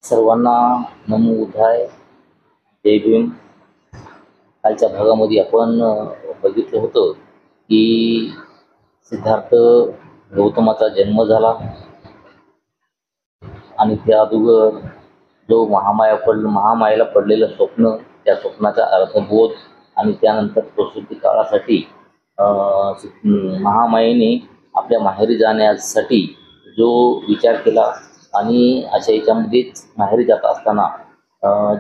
सर्वांना नमो बुद्धाय, जय भीम. कालच्या भागामध्ये आपण बघितलं होतं की सिद्धार्थ गौतमाचा जन्म झाला आणि त्या अगोदर जो महामायेला पडलेलं स्वप्न, त्या स्वप्नाचा अर्थबोध आणि त्यानंतर प्रसूती काळासाठी महामायेने आपल्या माहेरी जाण्यासाठी जो विचार केला आणि अशा याच्यामध्येच माहेरी जात असताना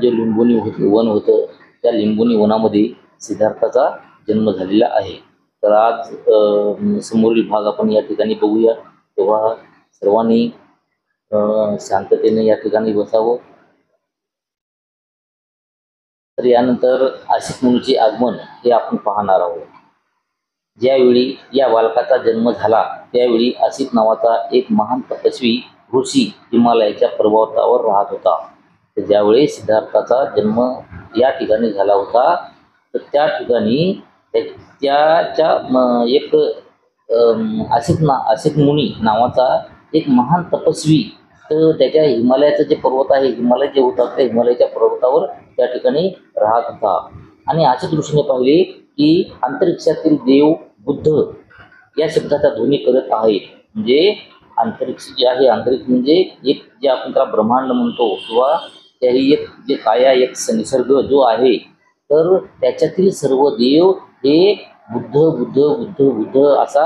जे लिंबोनी वन होतं, त्या लिंबोनी वनामध्ये सिद्धार्थाचा जन्म झालेला आहे. तर आज समोरील भाग आपण या ठिकाणी बघूया. तेव्हा सर्वांनी शांततेने या ठिकाणी बसावं. तर यानंतर आशिक मुनीचे आगमन हे आपण पाहणार आहोत. ज्यावेळी या बालकाचा जन्म झाला त्यावेळी आसिफ नावाचा एक महान तपस्वी ऋषी हिमालयाच्या पर्वतावर राहत होता. तर ज्यावेळी सिद्धार्थाचा जन्म या ठिकाणी झाला होता, तर त्या ठिकाणी त्याच्या एक आसिफ मुनी नावाचा एक महान तपस्वी, तर त्याच्या हिमालयाचं जे पर्वत आहे, हिमालय जे होतात त्या हिमालयाच्या पर्वतावर त्या ठिकाणी राहत होता. आणि आसिफ ऋषीने पाहिले की अंतरिक्षातील देव बुद्ध या शब्दाचा ध्वनी करत आहे. म्हणजे अंतरिक्ष जे आहे, अंतरिक्ष म्हणजे एक जे आपण त्याला ब्रह्मांड म्हणतो किंवा त्याही एक जे काया एक निसर्ग जो आहे, तर त्याच्यातील सर्व देव हे बुद्ध बुद्ध बुद्ध बुद्ध असा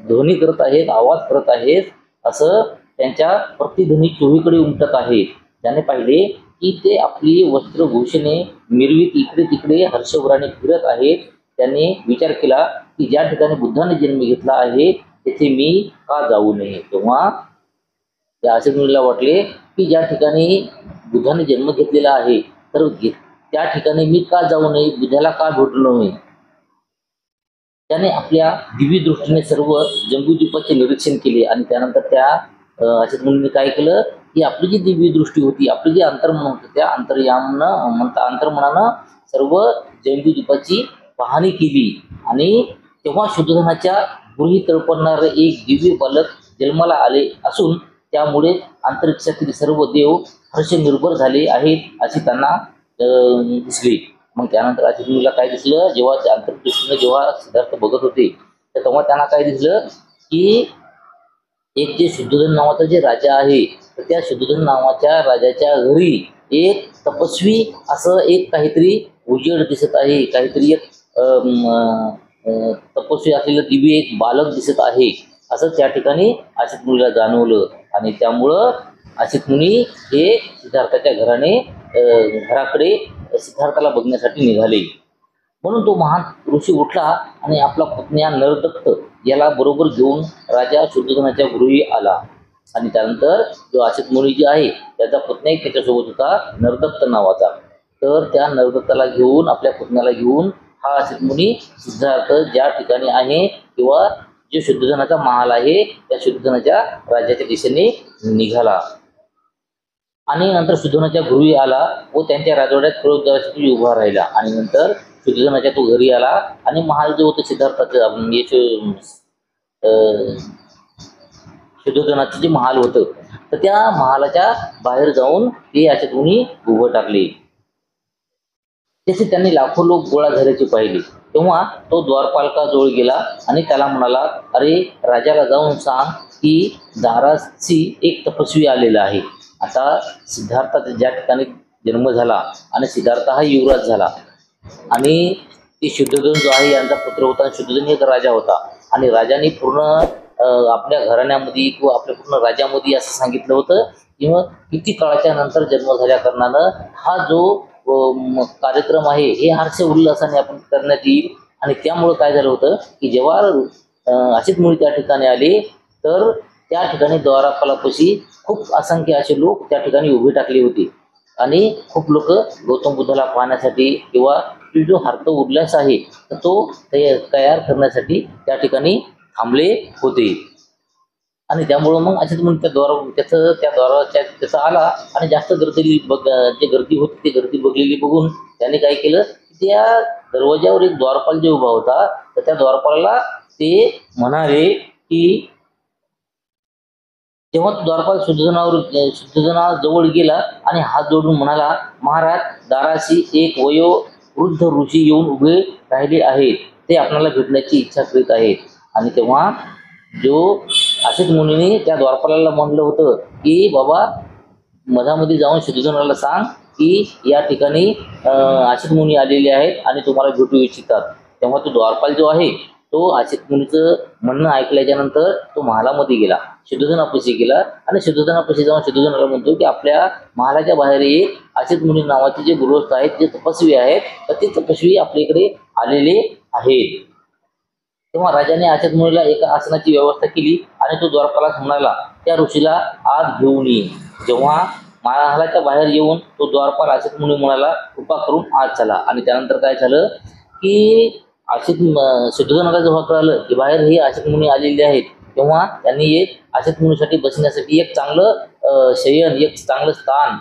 ध्वनी करत आहेत, आवाज करत आहेत. असं त्यांच्या प्रतिध्वनी चोहीकडे उमटत आहेत. त्याने पाहिले की ते आपली वस्त्रभूषणे मिरवीत इकडे तिकडे हर्षभराने फिरत आहेत. त्यांनी विचार केला की ज्या ठिकाणी बुद्धाने जन्म घेतला आहे तेथे मी का जाऊ नये. तेव्हा त्या आसिफ मुनीला वाटले की ज्या ठिकाणी बुद्धाने जन्म घेतलेला आहे, तर त्या ठिकाणी मी का जाऊ नये, बुद्धाला का भेटलो नये. त्याने आपल्या दिव्य दृष्टीने सर्व जंबूद्वीपाचे निरीक्षण केले आणि त्यानंतर त्या आसिफ मुनीने काय केलं की आपली जी दिव्य दृष्टी होती, आपली जी अंतर्मन होतं, त्या अंतर्मनानं सर्व जंबूद्वीपाची पाहणी केली. आणि तेव्हा शुद्धोधनाच्या गृही तळपणारे एक दिव्य बालक जन्माला आले असून त्यामुळे अंतरिक्षातील सर्व देव हर्षनिर्भर झाले आहेत असे त्यांना दिसले. मग त्यानंतर आसिफ मुनीला काय दिसलं, जेव्हा त्या अंतर्दृष्टीने जेव्हा सिद्धार्थ बघत होते, तर तेव्हा त्यांना काय दिसलं की एक जे शुद्धोधन नावाचा जे राजा आहे, तर त्या शुद्धोधन नावाच्या राजाच्या घरी एक तपस्वी असं एक काहीतरी उजेड दिसत आहे, काहीतरी एक तपस्वी असलेलं दिव्य एक बालक दिसत आहे असं त्या ठिकाणी आसिफ मुनीला जाणवलं. आणि त्यामुळं आसिफ मुनी हे सिद्धार्थाच्या घराकडे सिद्धार्थाला बघण्यासाठी निघाले. म्हणून तो महान ऋषी उठला आणि आपला पुतण्या नरदत्त याला बरोबर घेऊन राजा शुद्धोधनाच्या गृही आला. आणि त्यानंतर जो आसिफ मुनी जे आहे त्याचा पुतण्या एक त्याच्यासोबत होता, नरदत्त नावाचा. तर त्या नरदत्ताला घेऊन, आपल्या पुतण्याला घेऊन हा आसिफ मुनी सिद्धार्थ ज्या ठिकाणी आहे किंवा जो शुद्धोधनाचा महाल आहे त्या शुद्धोधनाच्या राज्याच्या दिशेने निघाला. आणि नंतर शुद्धोधनाच्या गृही आला व त्यांच्या राजवाड्यात प्रवेशद्वारासाठी उभा राहिला. आणि नंतर शुद्धोधनाच्या तो घरी आला आणि महाल जो होतं सिद्धार्थाचं शुद्धोधनाचं जे महाल होतं, तर त्या महालाच्या बाहेर जाऊन ते असे दोन्ही उभं टाकले. तसे त्यांनी लाखो लोक गोळा झाल्याचे पाहिले. तेव्हा तो द्वारपालकाजवळ गेला आणि त्याला म्हणाला, अरे राजाला जाऊन सांग की दाराशी एक तपस्वी आलेला आहे. आता सिद्धार्थाचा ज्या ठिकाणी जन्म झाला आणि सिद्धार्थ हा युवराज झाला आणि ते शुद्धोधन जो आहे यांचा पुत्र होता. शुद्धोधन एक राजा होता आणि राजाने पूर्ण आपल्या घराण्यामध्ये किंवा आपल्या पूर्ण राज्यामध्ये असं सांगितलं होतं की मग किती काळाच्या नंतर जन्म झाल्या कारणानं हा जो कार्यक्रम आहे हे हर्ष उल्हासाने आपण करण्यात येईल. आणि त्यामुळं काय झालं होतं की जेव्हा आसिफ मुनी त्या ठिकाणी आले, तर त्या ठिकाणी द्वारपालापाशी खूप असंख्य असे लोक त्या ठिकाणी उभे टाकले होते आणि खूप लोक गौतम बुद्धाला पाहण्यासाठी किंवा जो हर्ष उल्हास आहे तर तो तयार करण्यासाठी त्या ठिकाणी थांबले होते. आणि त्यामुळं मग आसिफ मुनी त्याचा आला आणि जास्त गर्दी गर्दी होती ती गर्दी बघलेली बघून त्याने काय केलं, त्या दरवाज्यावर एक द्वारपाल जे उभा होता, तर त्या द्वारपालाला ते म्हणाले की तेव्हा तो द्वारपाल शुद्धोधनाजवळ गेला आणि हात जोडून म्हणाला, महाराज, दाराशी एक वयोवृद्ध ऋषी येऊन उभे राहिले आहेत, ते आपल्याला भेटण्याची इच्छा करीत आहेत. आणि तेव्हा जो असित मुनीने त्या द्वारपालाला म्हणलं होतं की बाबा मधामध्ये जाऊन शुद्धोधनाला सांग की या ठिकाणी असित मुनी आलेले आहेत आणि तुम्हाला भेटू इच्छितात. तेव्हा तो द्वारपाल जो आहे तो असित मुनीचं म्हणणं ऐकल्याच्या नंतर तो महालामध्ये गेला, शुद्धोधनापाशी गेला आणि शुद्धोधनापाशी जाऊन शुद्धोधनाला म्हणतो की आपल्या महालाच्या बाहेर एक असित मुनी नावाचे जे गृहस्थ आहेत, जे तपस्वी आहेत, तर ते तपस्वी आपल्याकडे आलेले आहेत. तेव्हा राजाने असित मुनीला एका आसनाची व्यवस्था केली आणि तो द्वारपालास म्हणाला, त्या ऋषीला आत घेऊन ये. जेव्हा महालाच्या बाहेर येऊन तो द्वारपाल असित मुनी म्हणाला, कृपा करून आत चला. आणि त्यानंतर काय झालं की शुद्धोधनाला जेव्हा कळालं की बाहेर हे असित मुनी आलेले आहेत, तेव्हा त्यांनी एक असित मुनीसाठी बसण्यासाठी एक चांगलं शयन, एक चांगलं स्थान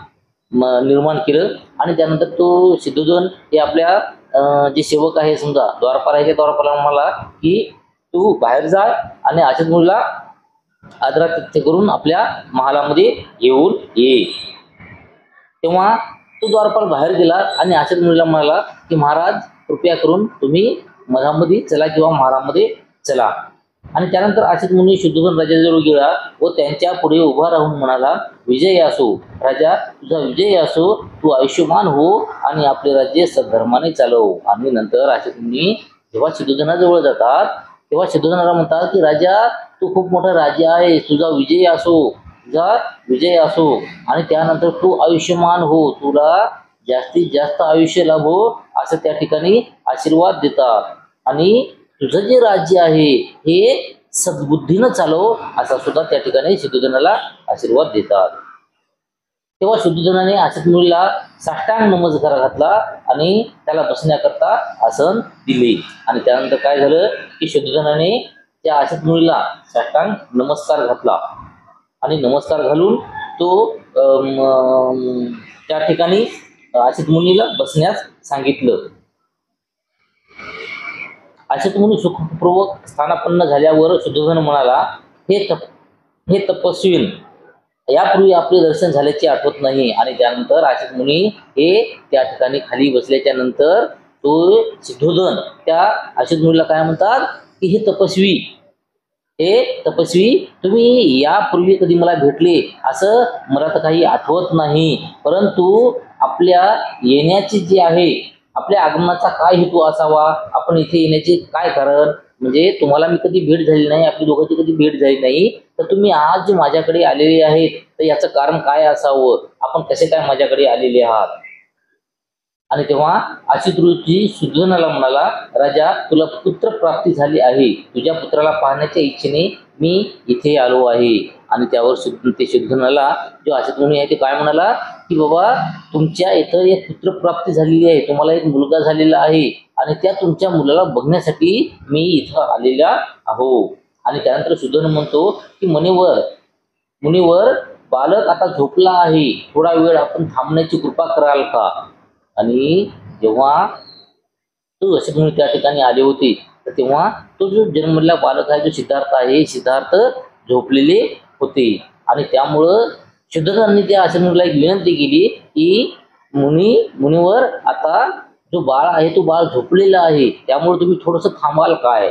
निर्माण केलं. आणि त्यानंतर तो शुद्धोधन हे आपल्या जे सेवक आहे, समजा द्वारपाल आहे, त्या द्वारपालाला म्हणाला की तू बाहेर जा आणि असित मुनीला आदरातिथ्य करून आपल्या महालामध्ये घेऊन ये. तेव्हा तो द्वारपाल बाहेर गेला आणि असित मुनीला म्हणाला की महाराज, कृपया करून तुम्ही मधामध्ये चला किंवा महालामध्ये चला. आणि त्यानंतर असित मुनी शुद्धोधन राजाजवळ गेला व त्यांच्या पुढे उभा राहून म्हणाला, विजय असो राजा, तुझा विजय असो, तू आयुष्यमान हो आणि आपले राज्य सद्धर्माने चालव. आणि नंतर असित मुनी जेव्हा शुद्धोधनाजवळ जातात तेव्हा शुद्धोधनाला म्हणतात की राजा, तू खूप मोठा राजा आहे, तुझा विजय असो, तुझा विजय असो आणि त्यानंतर तू आयुष्यमान हो, तुला जास्तीत जास्त आयुष्य लाभो, असं त्या ठिकाणी आशीर्वाद देतात. आणि तुझं जे राज्य आहे हे सद्बुद्धीनं चालव, असा सुद्धा त्या ठिकाणी शुद्धोधनाला आशीर्वाद देतात. तेव्हा शुद्धोधनाने असित मुनीला साष्टांग नमस्कार घातला आणि त्याला बसण्याकरता आसन दिले. आणि त्यानंतर काय झालं की शुद्धोधनाने त्या असित मुनीला साष्टांग नमस्कार घातला आणि नमस्कार घालून तो त्या ठिकाणी असित मुनीला बसण्यास सांगितलं. असित मुनी सुखपूर्वक स्थानापन्न झाल्यावर शुद्धोधन म्हणाला, हे तपस्वीन, यापूर्वी आपले दर्शन झाल्याचे आठवत नाही. आणि त्यानंतर असित मुनी हे त्या ठिकाणी खाली बसल्याच्या नंतर तो शुद्धोधन त्या असित मुनीला काय म्हणतात की हे तपस्वी, तुम्ही यापूर्वी कधी मला भेटले असं मला तर काही आठवत नाही, परंतु आपल्या येण्याची जी आहे, आपल्या आगमनाचा काय हेतू असावा, आपण इथे येण्याचे काय कारण, म्हणजे तुम्हाला मी कधी भेट झाली नाही, आपली दोघांची कधी भेट झाली नाही, तर तुम्ही आज जे माझ्याकडे आलेले आहेत तर याचं कारण काय असावं, आपण कसे काय माझ्याकडे आलेले आहात. आणि तेव्हा असित ऋषी शुद्धोधनाला म्हणाला, राजा, तुला पुत्र प्राप्ती झाली आहे, तुझ्या पुत्राला पाहण्याच्या इच्छेने मी इथे आलो आहे. आणि त्यावर ते शुद्धोधनाला जो असित मुनी आहे ते काय म्हणाला की बाबा, तुमच्या इथं एक पुत्र प्राप्ती झालेली आहे, तुम्हाला एक मुलगा झालेला आहे आणि त्या तुमच्या मुलाला बघण्यासाठी मी इथं आलेला आहो. आणि त्यानंतर शुद्धोधन म्हणतो की मुनीवर, बालक आता झोपला आहे, थोडा वेळ आपण थांबण्याची कृपा कराल का. आणि जेव्हा तो असित मुनी त्या ठिकाणी आले होते तर तेव्हा तो जो जन्मलेला बालक आहे, जो सिद्धार्थ आहे, सिद्धार्थ झोपलेले होते. आणि त्यामुळं शुद्धोधनाने त्या असित मुनीला एक विनंती केली की मुनीवर, आता जो बाळ आहे तो बाळ झोपलेला आहे, त्यामुळे तुम्ही थोडंसं थांबाल काय.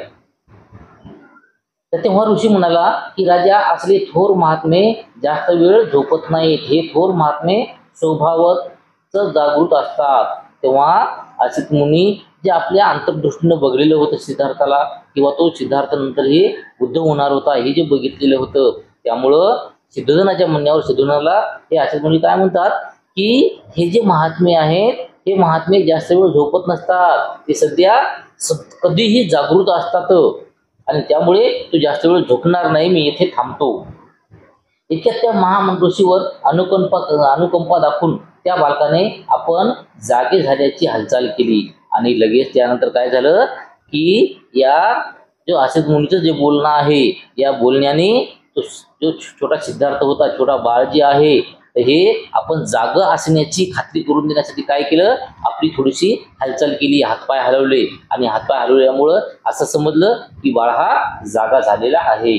तर तेव्हा ऋषी म्हणाला की राजा, असले थोर महात्मे जास्त वेळ झोपत नाहीत, हे थोर महात्मे स्वभावच जागृत असतात. तेव्हा असित मुनी जे आपल्या अंतर्दृष्टीनं बघलेलं होतं सिद्धार्थाला, किंवा तो सिद्धार्थ नंतर हे बुद्ध होणार होता हे जे बघितलेलं होतं, त्यामुळं शुद्धोधनाच्या म्हणण्यावर शुद्धोधनाला हे असित मुनी काय म्हणतात की हे जे महात्मे आहेत हे महात्मे जास्त वेळ झोपत नसतात, ते सध्या कधीही जागृत असतात आणि त्यामुळे तू जास्त वेळ झोपणार नाही, मी येथे थांबतो. इतक्यात त्या महामंडोशीवर अनुकंपा दाखवून त्या बालकाने आपण जागे झाल्याची हालचाल केली. आणि लगेच त्यानंतर काय झालं की या जो असित मुनीचं जे बोलणं आहे, या बोलण्याने तो जो छोटा सिद्धार्थ होता, छोटा बाळ जे आहे, हे आपण जाग असण्याची खात्री करून देण्यासाठी काय केलं, आपली थोडीशी हालचाल केली, हातपाय हलवले आणि हातपाय हलवल्यामुळं असं समजलं की बाळ हा जागा झालेला आहे.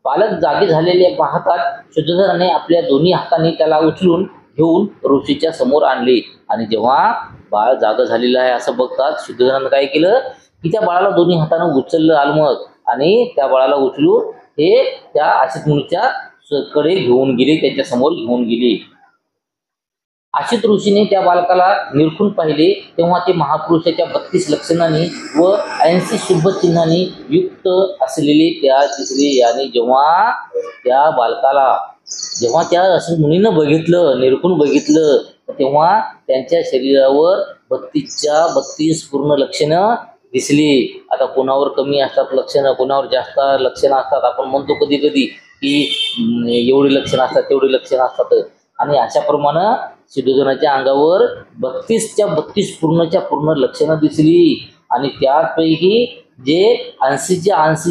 बालक जागे झालेले पाहताच शुद्धोधनाने आपल्या दोन्ही हातांनी त्याला उचलून घेऊन ऋषीच्या समोर आणले. आणि जेव्हा बाळ जाग झालेलं आहे असं बघतात शुद्धोधनानं काय केलं की त्या बाळाला दोन्ही हातानं उचललं आलमग आणि त्या बाळाला उचलून हे त्या असित मुनीच्या कडे घेऊन गेले, त्यांच्या समोर घेऊन गेले. असित ऋषीने त्या बालकाला निरखून पाहिले तेव्हा ते महापुरुषाच्या 32 लक्षणांनी व 80 शुभ चिन्हांनी युक्त असलेले त्या दिसले. आणि जेव्हा त्या असित मुनीनं बघितलं, निरखून बघितलं, तेव्हा त्यांच्या शरीरावर 32 पूर्ण लक्षणं दिसली. आता कोणावर कमी असतात लक्षणं, कोणावर जास्त लक्षणं असतात. आपण म्हणतो कधी कधी की एवढी लक्षणं असतात, तेवढी लक्षणं असतात. आणि अशाप्रमाणे शुद्धोधनाच्या अंगावर 32 पूर्ण लक्षणं दिसली. आणि त्यापैकी जे 80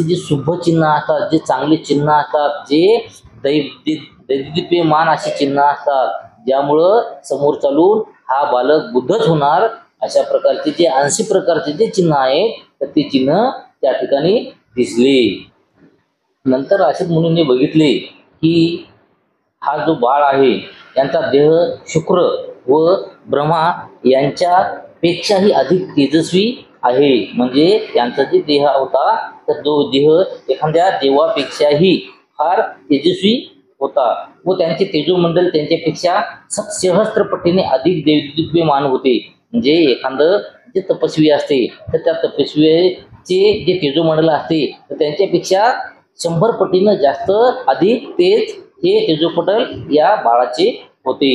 जे शुभ चिन्ह असतात, जे चांगले चिन्ह असतात, जे दैदिप्यमान अशी चिन्ह असतात, ज्यामुळं समोर चालून हा बालक बुद्धच होणार, अशा प्रकारचे जे 80 प्रकारचे जे चिन्ह आहेत तर ते चिन्ह त्या ठिकाणी दिसले. नंतर असित मुनींनी बघितले की हा जो बाळ आहे यांचा देह शुक्र व ब्रह्मा यांच्यापेक्षाही अधिक तेजस्वी आहे. म्हणजे यांचा जे देह होता तर तो देह एखाद्या देवापेक्षाही फार तेजस्वी होता व त्यांचे तेजोमंडल त्यांच्यापेक्षा सहस्त्रपटीने अधिक देदीप्यमान होते. म्हणजे एखादं जे तपस्वी असते तर त्या तपस्वीचे जे तेजोमंडल असते तर त्यांच्यापेक्षा 100 पटीनं जास्त अधिक तेज हे तेजोपटल या बाळाचे होते.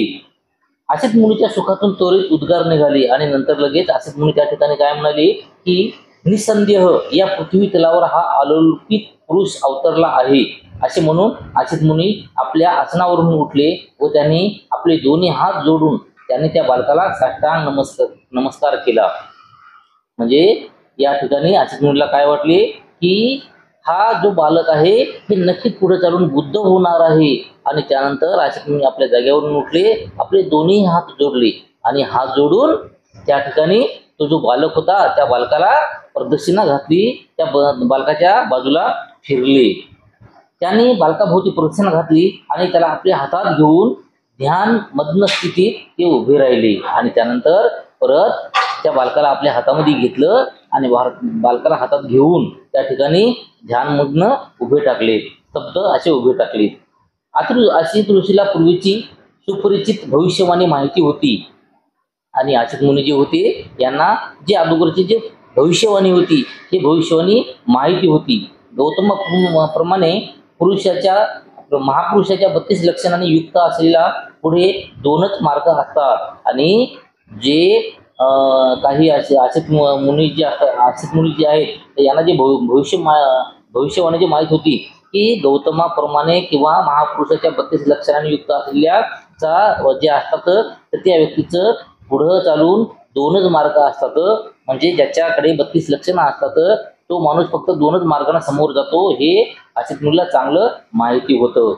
असित मुनीच्या सुखातून त्वरित उद्गार निघाले आणि नंतर लगेच असित मुनी त्या ठिकाणी काय म्हणाले की निसंदेह या पृथ्वी तलावर हा अलौकिक पुरुष अवतरला आहे असे म्हणून असित मुनी आपल्या आसनावरून उठले व त्यांनी आपले दोन्ही हात जोडून त्यांनी त्या बालकाला साष्टांग नमस्कार केला. म्हणजे या ठिकाणी असित मुनीला काय वाटले की हा जो बालक आहे हे नक्कीच पुढे चालून बुद्ध होणार आहे. आणि त्यानंतर असित मुनी आपल्या जागेवरून उठले, आपले दोन्ही हात जोडले आणि हात जोडून त्या ठिकाणी तो जो बालक होता त्या बालकाला प्रदक्षिणा घातली, त्या बालकाच्या बाजूला फिरले. त्यांनी बालकाभोवती प्रदक्षिणा घातली आणि त्याला आपल्या हातात घेऊन ध्यान मग्न स्थितीत ते उभे राहिले. आणि त्यानंतर परत त्या बालकाला आपल्या हातामध्ये घेतलं आणि बालकाला हातात घेऊन त्या ठिकाणी ध्यानमग्न उभे टाकले, स्तब्ध असे उभे टाकले. असित ऋषीला पूर्वीची सुपरिचित भविष्यवाणी माहिती होती. आणि असित मुनी जे होते यांना जे अगोदरची जे भविष्यवाणी होती ही भविष्यवाणी माहिती होती. गौतम प्रमाणे महापुरुषाच्या 32 लक्षणांनी युक्त असलेला पुढे 2च मार्ग असतात. आणि जे काही असित मुनी जे आहेत यांना जे भविष्यवाणी जी माहीत होती की गौतमाप्रमाणे किंवा महापुरुषाच्या 32 लक्षणांनी युक्त असलेल्या जे असतात तर त्या व्यक्तीचं पुढं चालून 2च मार्ग असतात. म्हणजे ज्याच्याकडे 32 लक्षणं असतात तो माणूस फक्त 2च मार्गाने समोर जातो हे असित मुनीला चांगलं माहिती होतं.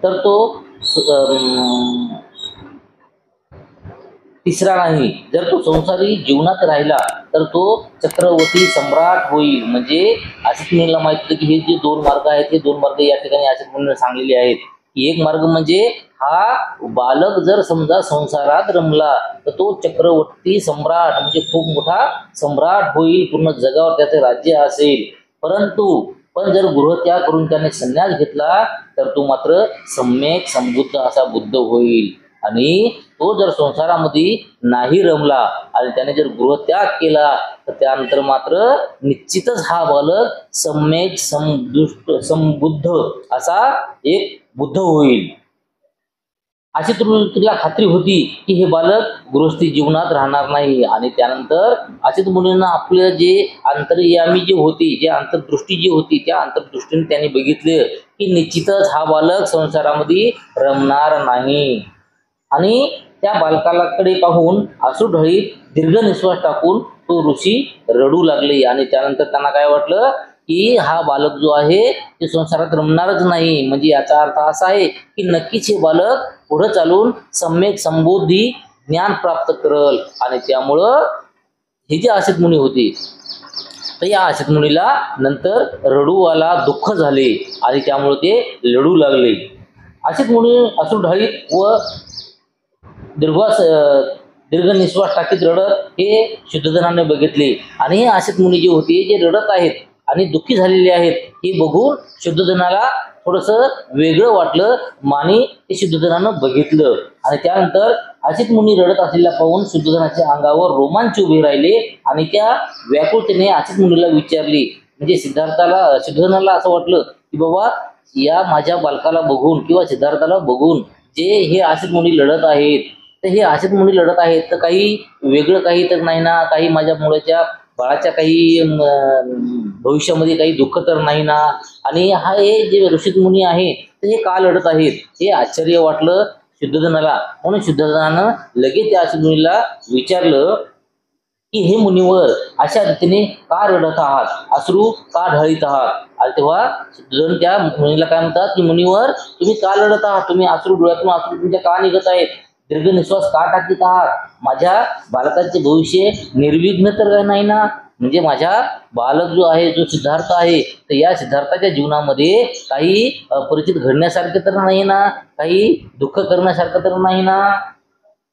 तर तो तिसरा नाही, जर तो संसारी जीवनात राहिला तर तो चक्रवर्ती सम्राट होईल. म्हणजे असित मुनीला माहित होतं की हे जे 2 मार्ग आहेत हे 2 मार्ग या ठिकाणी असित मुनीने सांगलेले आहेत. एक मार्ग म्हणजे हा बालक जर समजा संसारात रमला तर तो चक्रवर्ती सम्राट म्हणजे खूप मोठा सम्राट होईल, पूर्ण जगावर त्याचे राज्य असेल. पण जर गृहत्याग करून त्याने संन्यास घेतला तर तो मात्र सम्यक संबुद्ध असा बुद्ध होईल. आणि तो जर संसारामध्ये नाही रमला आणि त्याने जर गृहत्याग केला तर त्यानंतर मात्र निश्चितच हा बालक सम्यक संबुद्ध असा एक बुद्ध होईल. अशी तिला खात्री होती की हे बालक गृहस्थी जीवनात राहणार नाही. आणि त्यानंतर असित मुनींना आपलं जे अंतर्यामी जे होती, जे अंतर्दृष्टी जी होती त्या अंतर्दृष्टीने त्यांनी बघितले की निश्चितच हा बालक संसारामध्ये रमणार नाही. आणि त्या बालकाकडे पाहून अश्रुढळीत दीर्घ निश्वास टाकून तो ऋषी रडू लागले. आणि त्यानंतर त्यांना काय वाटलं की हा बालक जो आहे ते संसारात रमणारच नाही. म्हणजे याचा अर्थ असा आहे की नक्कीच हे बालक पुढे चालून सम्यक संबोधी ज्ञान प्राप्त करल. आणि त्यामुळं हे जे असित मुनी होते तर या असित मुनीला नंतर रडू आला, दुःख झाले आणि त्यामुळे ते लढू लागले. असित मुनी अश्रुढाळीत व दीर्घ निश्वास टाकीत रडत हे शुद्धोधनाने बघितले. आणि हे असित मुनी जे होते जे रडत आहेत आणि दुःखी झालेले आहेत हे बघून शुद्धोधनाला थोडंसं वेगळं वाटलं आणि ते शुद्धोधनानं बघितलं. आणि त्यानंतर असित मुनी रडत असलेला पाहून शुद्धोधनाच्या अंगावर रोमांच उभे राहिले आणि त्या व्याकुळतेने असित मुनीला विचारली. म्हणजे शुद्धोधनाला असं वाटलं की बाबा या माझ्या बालकाला बघून किंवा सिद्धार्थाला बघून जे हे असित मुनी लढत आहेत तर हे असित मुनी लढत आहेत तर काही वेगळं काही तर नाही ना, काही माझ्या मुलाच्या बाळाच्या काही भविष्यामध्ये काही दुःख तर नाही ना, आणि हा हे जे ऋषित मुनी आहे तर हे का लढत आहेत हे आश्चर्य वाटलं शुद्धोधनाला. म्हणून शुद्धोधनानं लगेच त्या असित मुनीला विचारलं की हे मुनीवर अशा रीतीने का रडत आहात, अश्रू का ढाळीत आहात. आणि तेव्हा शुद्धोधन त्या मुनीला काय म्हणतात की मुनीवर तुम्ही का लढत आहात, तुम्ही अश्रू डोळ्यातून अश्रू तुमच्या का निघत आहेत, दीर्घ निश्वास का टाकीत आहात, माझ्या बालकाचे भविष्य निर्विघ्न तर नाही ना, म्हणजे माझ्या बालक जो आहे जो सिद्धार्थ आहे तर या सिद्धार्थाच्या जीवनामध्ये काही अपरिचित घडण्यासारखे तर नाही ना, काही दुःख करण्यासारखं तर नाही ना.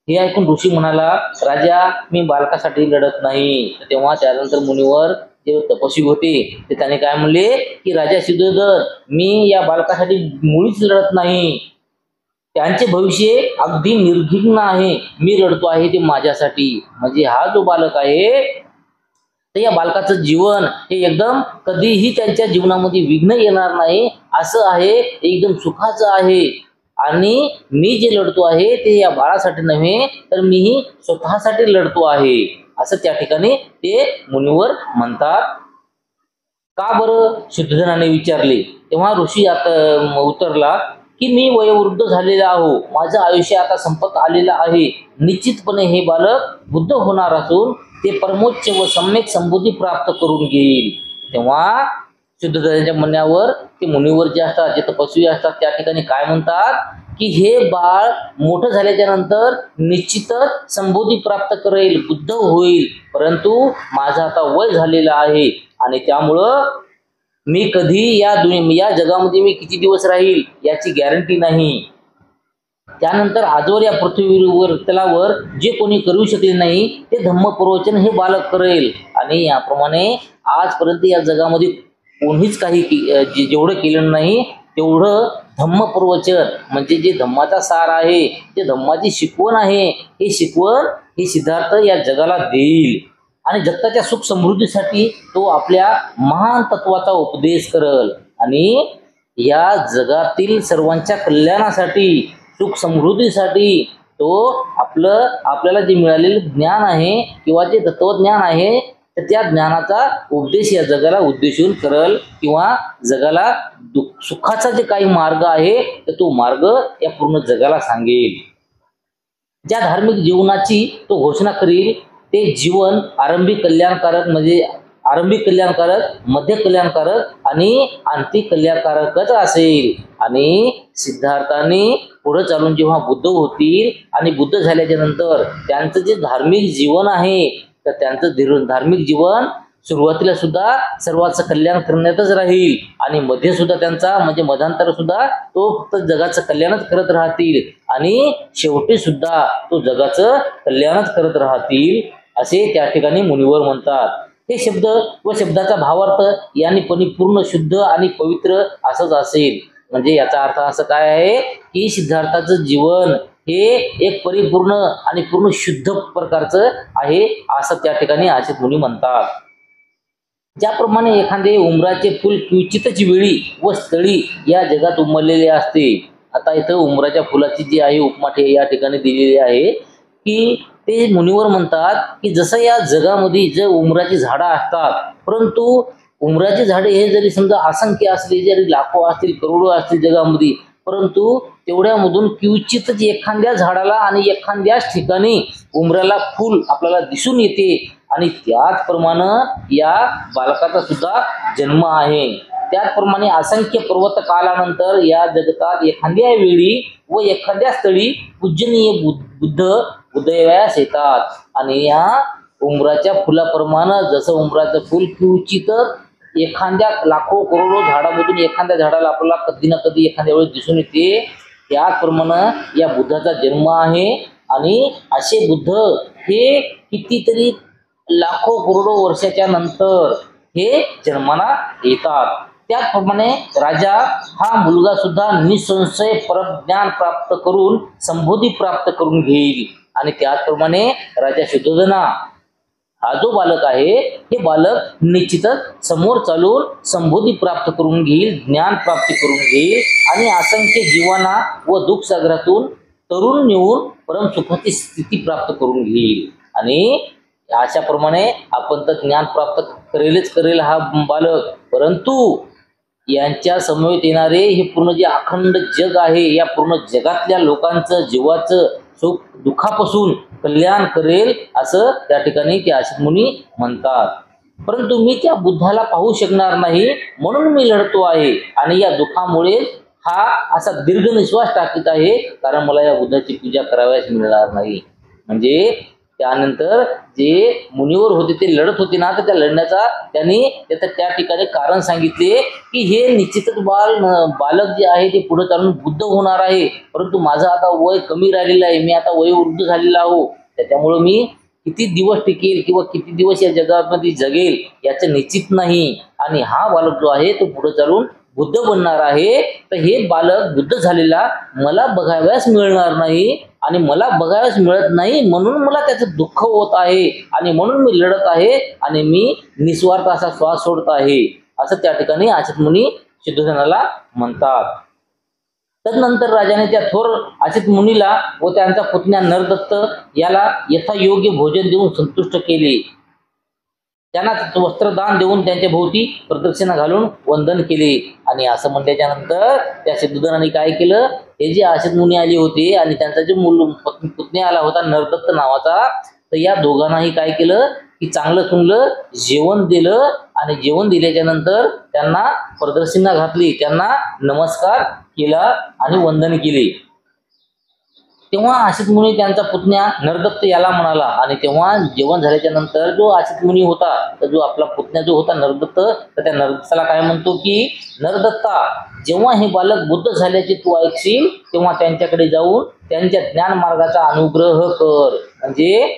हे ऐकून ऋषी म्हणाला राजा मी बालकासाठी लढत नाही. तेव्हा त्यानंतर मुनीवर जे तपस्वी होते ते त्याने काय म्हणले की राजा शुद्धोधन मी या बालकासाठी मुळीच लढत नाही, त्यांचे भविष्य अगदी निर्विघ्न आहे, मी रडतो आहे ते माझ्यासाठी. म्हणजे हा जो बालक आहे तर या बालकाचं जीवन हे एकदम कधीही त्यांच्या जीवनामध्ये विघ्न येणार नाही असं आहे, एकदम सुखाचं आहे. आणि मी जे लढतो आहे ते या बाळासाठी नव्हे तर मीही स्वतःसाठी लढतो आहे असं त्या ठिकाणी ते मुनीवर म्हणतात. का बरं शुद्धोधनाने विचारले. तेव्हा ऋषी आता उतरला की मी वयोवृद्ध झालेला आहो, माझं आयुष्य आता संपत आलेलं आहे, निश्चितपणे हे बालक बुद्ध होणार असून ते परमोच्च व सम्यक संबुद्धी प्राप्त करून घेईल. तेव्हा शुद्धोधनाच्या म्हणण्यावर ते मुनीवर जे असतात जे तपस्वी असतात त्या ठिकाणी काय म्हणतात की हे बाळ मोठं झाल्याच्या नंतर निश्चितच संबोधी प्राप्त करेल, बुद्ध होईल, परंतु माझं आता वय झालेलं आहे आणि त्यामुळं मी कधी या जगामध्ये मी किती दिवस राहील याची गॅरंटी नाही. त्यानंतर आजवर या पृथ्वीवर तलावर जे कोणी करू शकले नाही ते धम्म प्रवचन हे बालक करेल. आणि याप्रमाणे आजपर्यंत या जगामध्ये कोणीच काही जेवढं केलं नाही तेवढं धम्म प्रवचन म्हणजे जे धम्माचा सार आहे, जे धम्माची शिकवण आहे, हे शिकवण हे सिद्धार्थ या जगाला देईल आणि जगताच्या सुख समृद्धीसाठी तो आपल्या महान तत्वाचा उपदेश करल आणि या जगातील सर्वांच्या कल्याणासाठी सुख समृद्धीसाठी तो आपल्याला जे मिळालेले ज्ञान आहे किंवा जे तत्वज्ञान आहे तर त्या ज्ञानाचा उपदेश या जगाला उद्देशून करल किंवा जगाला सुखाचा जे काही मार्ग आहे तर तो मार्ग या पूर्ण जगाला सांगेल. ज्या धार्मिक जीवनाची तो घोषणा करील ते जीवन आरंभिक कल्याणकारक म्हणजे आरंभिक कल्याणकारक, मध्य कल्याणकारक आणि अंतिम कल्याणकारकच असेल. आणि सिद्धार्थाने पुढे चालून जेव्हा बुद्ध होतील आणि बुद्ध झाल्याच्या नंतर त्यांचं जे धार्मिक जीवन आहे तर त्यांचं धार्मिक जीवन सुरुवातीला सुद्धा सर्वांचं कल्याण करण्यातच राहील आणि मध्ये सुद्धा त्यांचा म्हणजे मधांतर सुद्धा तो फक्त जगाचं कल्याणच करत राहतील आणि शेवटी सुद्धा तो जगाचं कल्याणच करत राहतील असे त्या ठिकाणी मुनीवर म्हणतात. हे शब्द व शब्दाचा भावार्थ यांनी परिपूर्ण शुद्ध आणि पवित्र असंच असेल. म्हणजे याचा अर्थ असं काय आहे की सिद्धार्थाचं जीवन हे एक परिपूर्ण आणि पूर्ण शुद्ध प्रकारचं आहे असं त्या ठिकाणी असित मुनी म्हणतात. ज्याप्रमाणे एखादे उमराचे फुल क्वचितच वेळी व स्थळी या जगात उमललेले असते. आता इथं उमराच्या फुलाची जी आहे उपमा या ठिकाणी दिलेली आहे की ते मुनीवर म्हणतात की जसं या जगामध्ये जे उमराची झाडं असतात परंतु उमराची झाडे हे जरी समजा असंख्य असले, जरी लाखो असतील, करोडो असतील जगामध्ये, परंतु तेवढ्यामधून क्वचितच एखाद्या झाडाला आणि एखाद्याच ठिकाणी उमराला फूल आपल्याला दिसून येते आणि त्याचप्रमाणे या बालकाचा सुद्धा जन्म आहे. त्याचप्रमाणे असंख्य पर्वत कालानंतर या जगतात एखाद्या वेळी व एखाद्या स्थळी पूजनीय बुद्ध उदयास येतात आणि या उंबराच्या फुलाप्रमाणे जसं उंबराचं फुल किंचितच एखाद्या लाखो करोडो झाडामधून एखाद्या झाडाला आपल्याला कधी ना कधी एखाद्या वेळेस दिसून येते, त्याचप्रमाणे या बुद्धाचा जन्म आहे. आणि असे बुद्ध हे कितीतरी लाखो करोडो वर्षाच्या नंतर हे जन्माला येतात. त्याचप्रमाणे राजा हा मुलगा सुद्धा निसंशय परज्ञान प्राप्त करून संबोधी प्राप्त करून घेईल. आणि त्याचप्रमाणे राजा शुद्धोधना हा जो बालक आहे, हे बालक निश्चितच समोर चालून संबोधी प्राप्त करून घेईल, ज्ञान प्राप्ती करून घेईल आणि असंख्य जीवांना व दुःख सागरातून तरुण नेऊन परमसुखाची स्थिती प्राप्त करून घेईल. आणि अशाप्रमाणे आपण तर ज्ञान प्राप्त करेल हा बालक, परंतु यांच्या समवेत येणारे हे पूर्ण जे अखंड जग आहे, या पूर्ण जगातल्या लोकांचं जीवाचं सुख दुःखापासून कल्याण करेल असं त्या ठिकाणी ते असित मुनी म्हणतात. परंतु मी त्या बुद्धाला पाहू शकणार नाही म्हणून मी लढतो आहे आणि या दुःखामुळे हा असा दीर्घ निश्वास टाकीत आहे, कारण मला या बुद्धाची पूजा कराव्यास मिळणार नाही. म्हणजे त्यानंतर जे मुनीवर होते ते लढत होते ना, तर त्या लढण्याचा त्यांनी त्या ठिकाणी कारण सांगितले की हे निश्चितच बालक जे आहे ते पुढे चालून बुद्ध होणार आहे, परंतु माझं आता वय कमी राहिलेलं आहे, मी आता वयोवृद्ध झालेला आहो, त्याच्यामुळे मी किती दिवस टिकेल किंवा किती दिवस या जगामध्ये जगेल याचं निश्चित नाही. आणि हा बालक जो आहे तो पुढे चालून बुद्ध बनणार आहे, तर हे बालक बुद्ध झालेला मला बघाव्यास मिळणार नाही आणि मला बघाव्यास मिळत नाही म्हणून मला त्याचं दुःख होत आहे आणि म्हणून मी लढत आहे आणि मी निस्वार्थ असा श्वास सोडत आहे असं त्या ठिकाणी असित मुनी शुद्धोधनाला म्हणतात. तदनंतर राजाने त्या थोर असित मुनीला व त्यांचा पुतण्या नरदत्त याला यथायोग्य भोजन देऊन संतुष्ट केले. त्यांना वस्त्रदान देऊन त्यांच्या भोवती प्रदक्षिणा घालून वंदन केले. आणि असं म्हणल्याच्या नंतर त्या शुद्धोधनाने काय केलं, हे जे असित मुनी आले होते आणि त्यांचा जो पुतण्या आला होता नरदत्त नावाचा, तर या दोघांनाही काय केलं की चांगलं चुंगलं जेवण दिलं आणि जेवण दिल्याच्या नंतर त्यांना प्रदक्षिणा घातली, त्यांना नमस्कार केला आणि वंदन केले. तेव्हा असित मुनी त्यांचा पुतण्या नरदत्त याला म्हणाला. आणि तेव्हा जेवण झाल्याच्या नंतर जो असित मुनी होता, तर जो आपला पुतण्या जो होता नरदत्त, तर त्या नरदत्ताला काय म्हणतो की नरदत्ता, जेव्हा हे बालक बुद्ध झाल्याचे तू ऐकशील तेव्हा त्यांच्याकडे जाऊन त्यांच्या ज्ञान मार्गाचा अनुग्रह कर. म्हणजे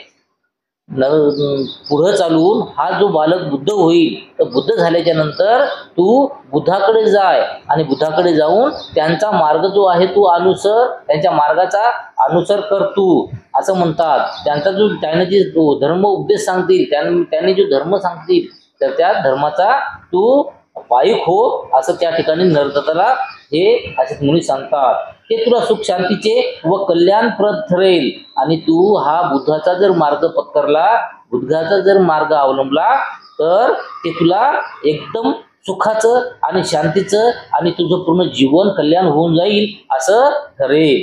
पुढे चालून हा जो बालक बुद्ध होईल, तर बुद्ध झाल्याच्या नंतर तू बुद्धाकडे जाय आणि बुद्धाकडे जाऊन त्यांचा मार्ग जो आहे तू अनुसर, त्यांच्या मार्गाचा अनुसर कर तू असं म्हणतात. त्यांचा जो त्याने जे धर्म उपदेश सांगतील, त्यांनी जो धर्म सांगतील, तर त्या धर्माचा तू पायीक हो असं त्या ठिकाणी नरदत्ताला हे असित मुनी सांगतात. ते तुला सुख शांतीचे व कल्याणप्रद ठरेल. आणि तू हा बुद्धाचा जर मार्ग पत्करला, बुद्धाचा जर मार्ग अवलंबला, तर ते तुला एकदम सुखाचं आणि शांतीचं आणि तुझं पूर्ण जीवन कल्याण होऊन जाईल असं ठरेल.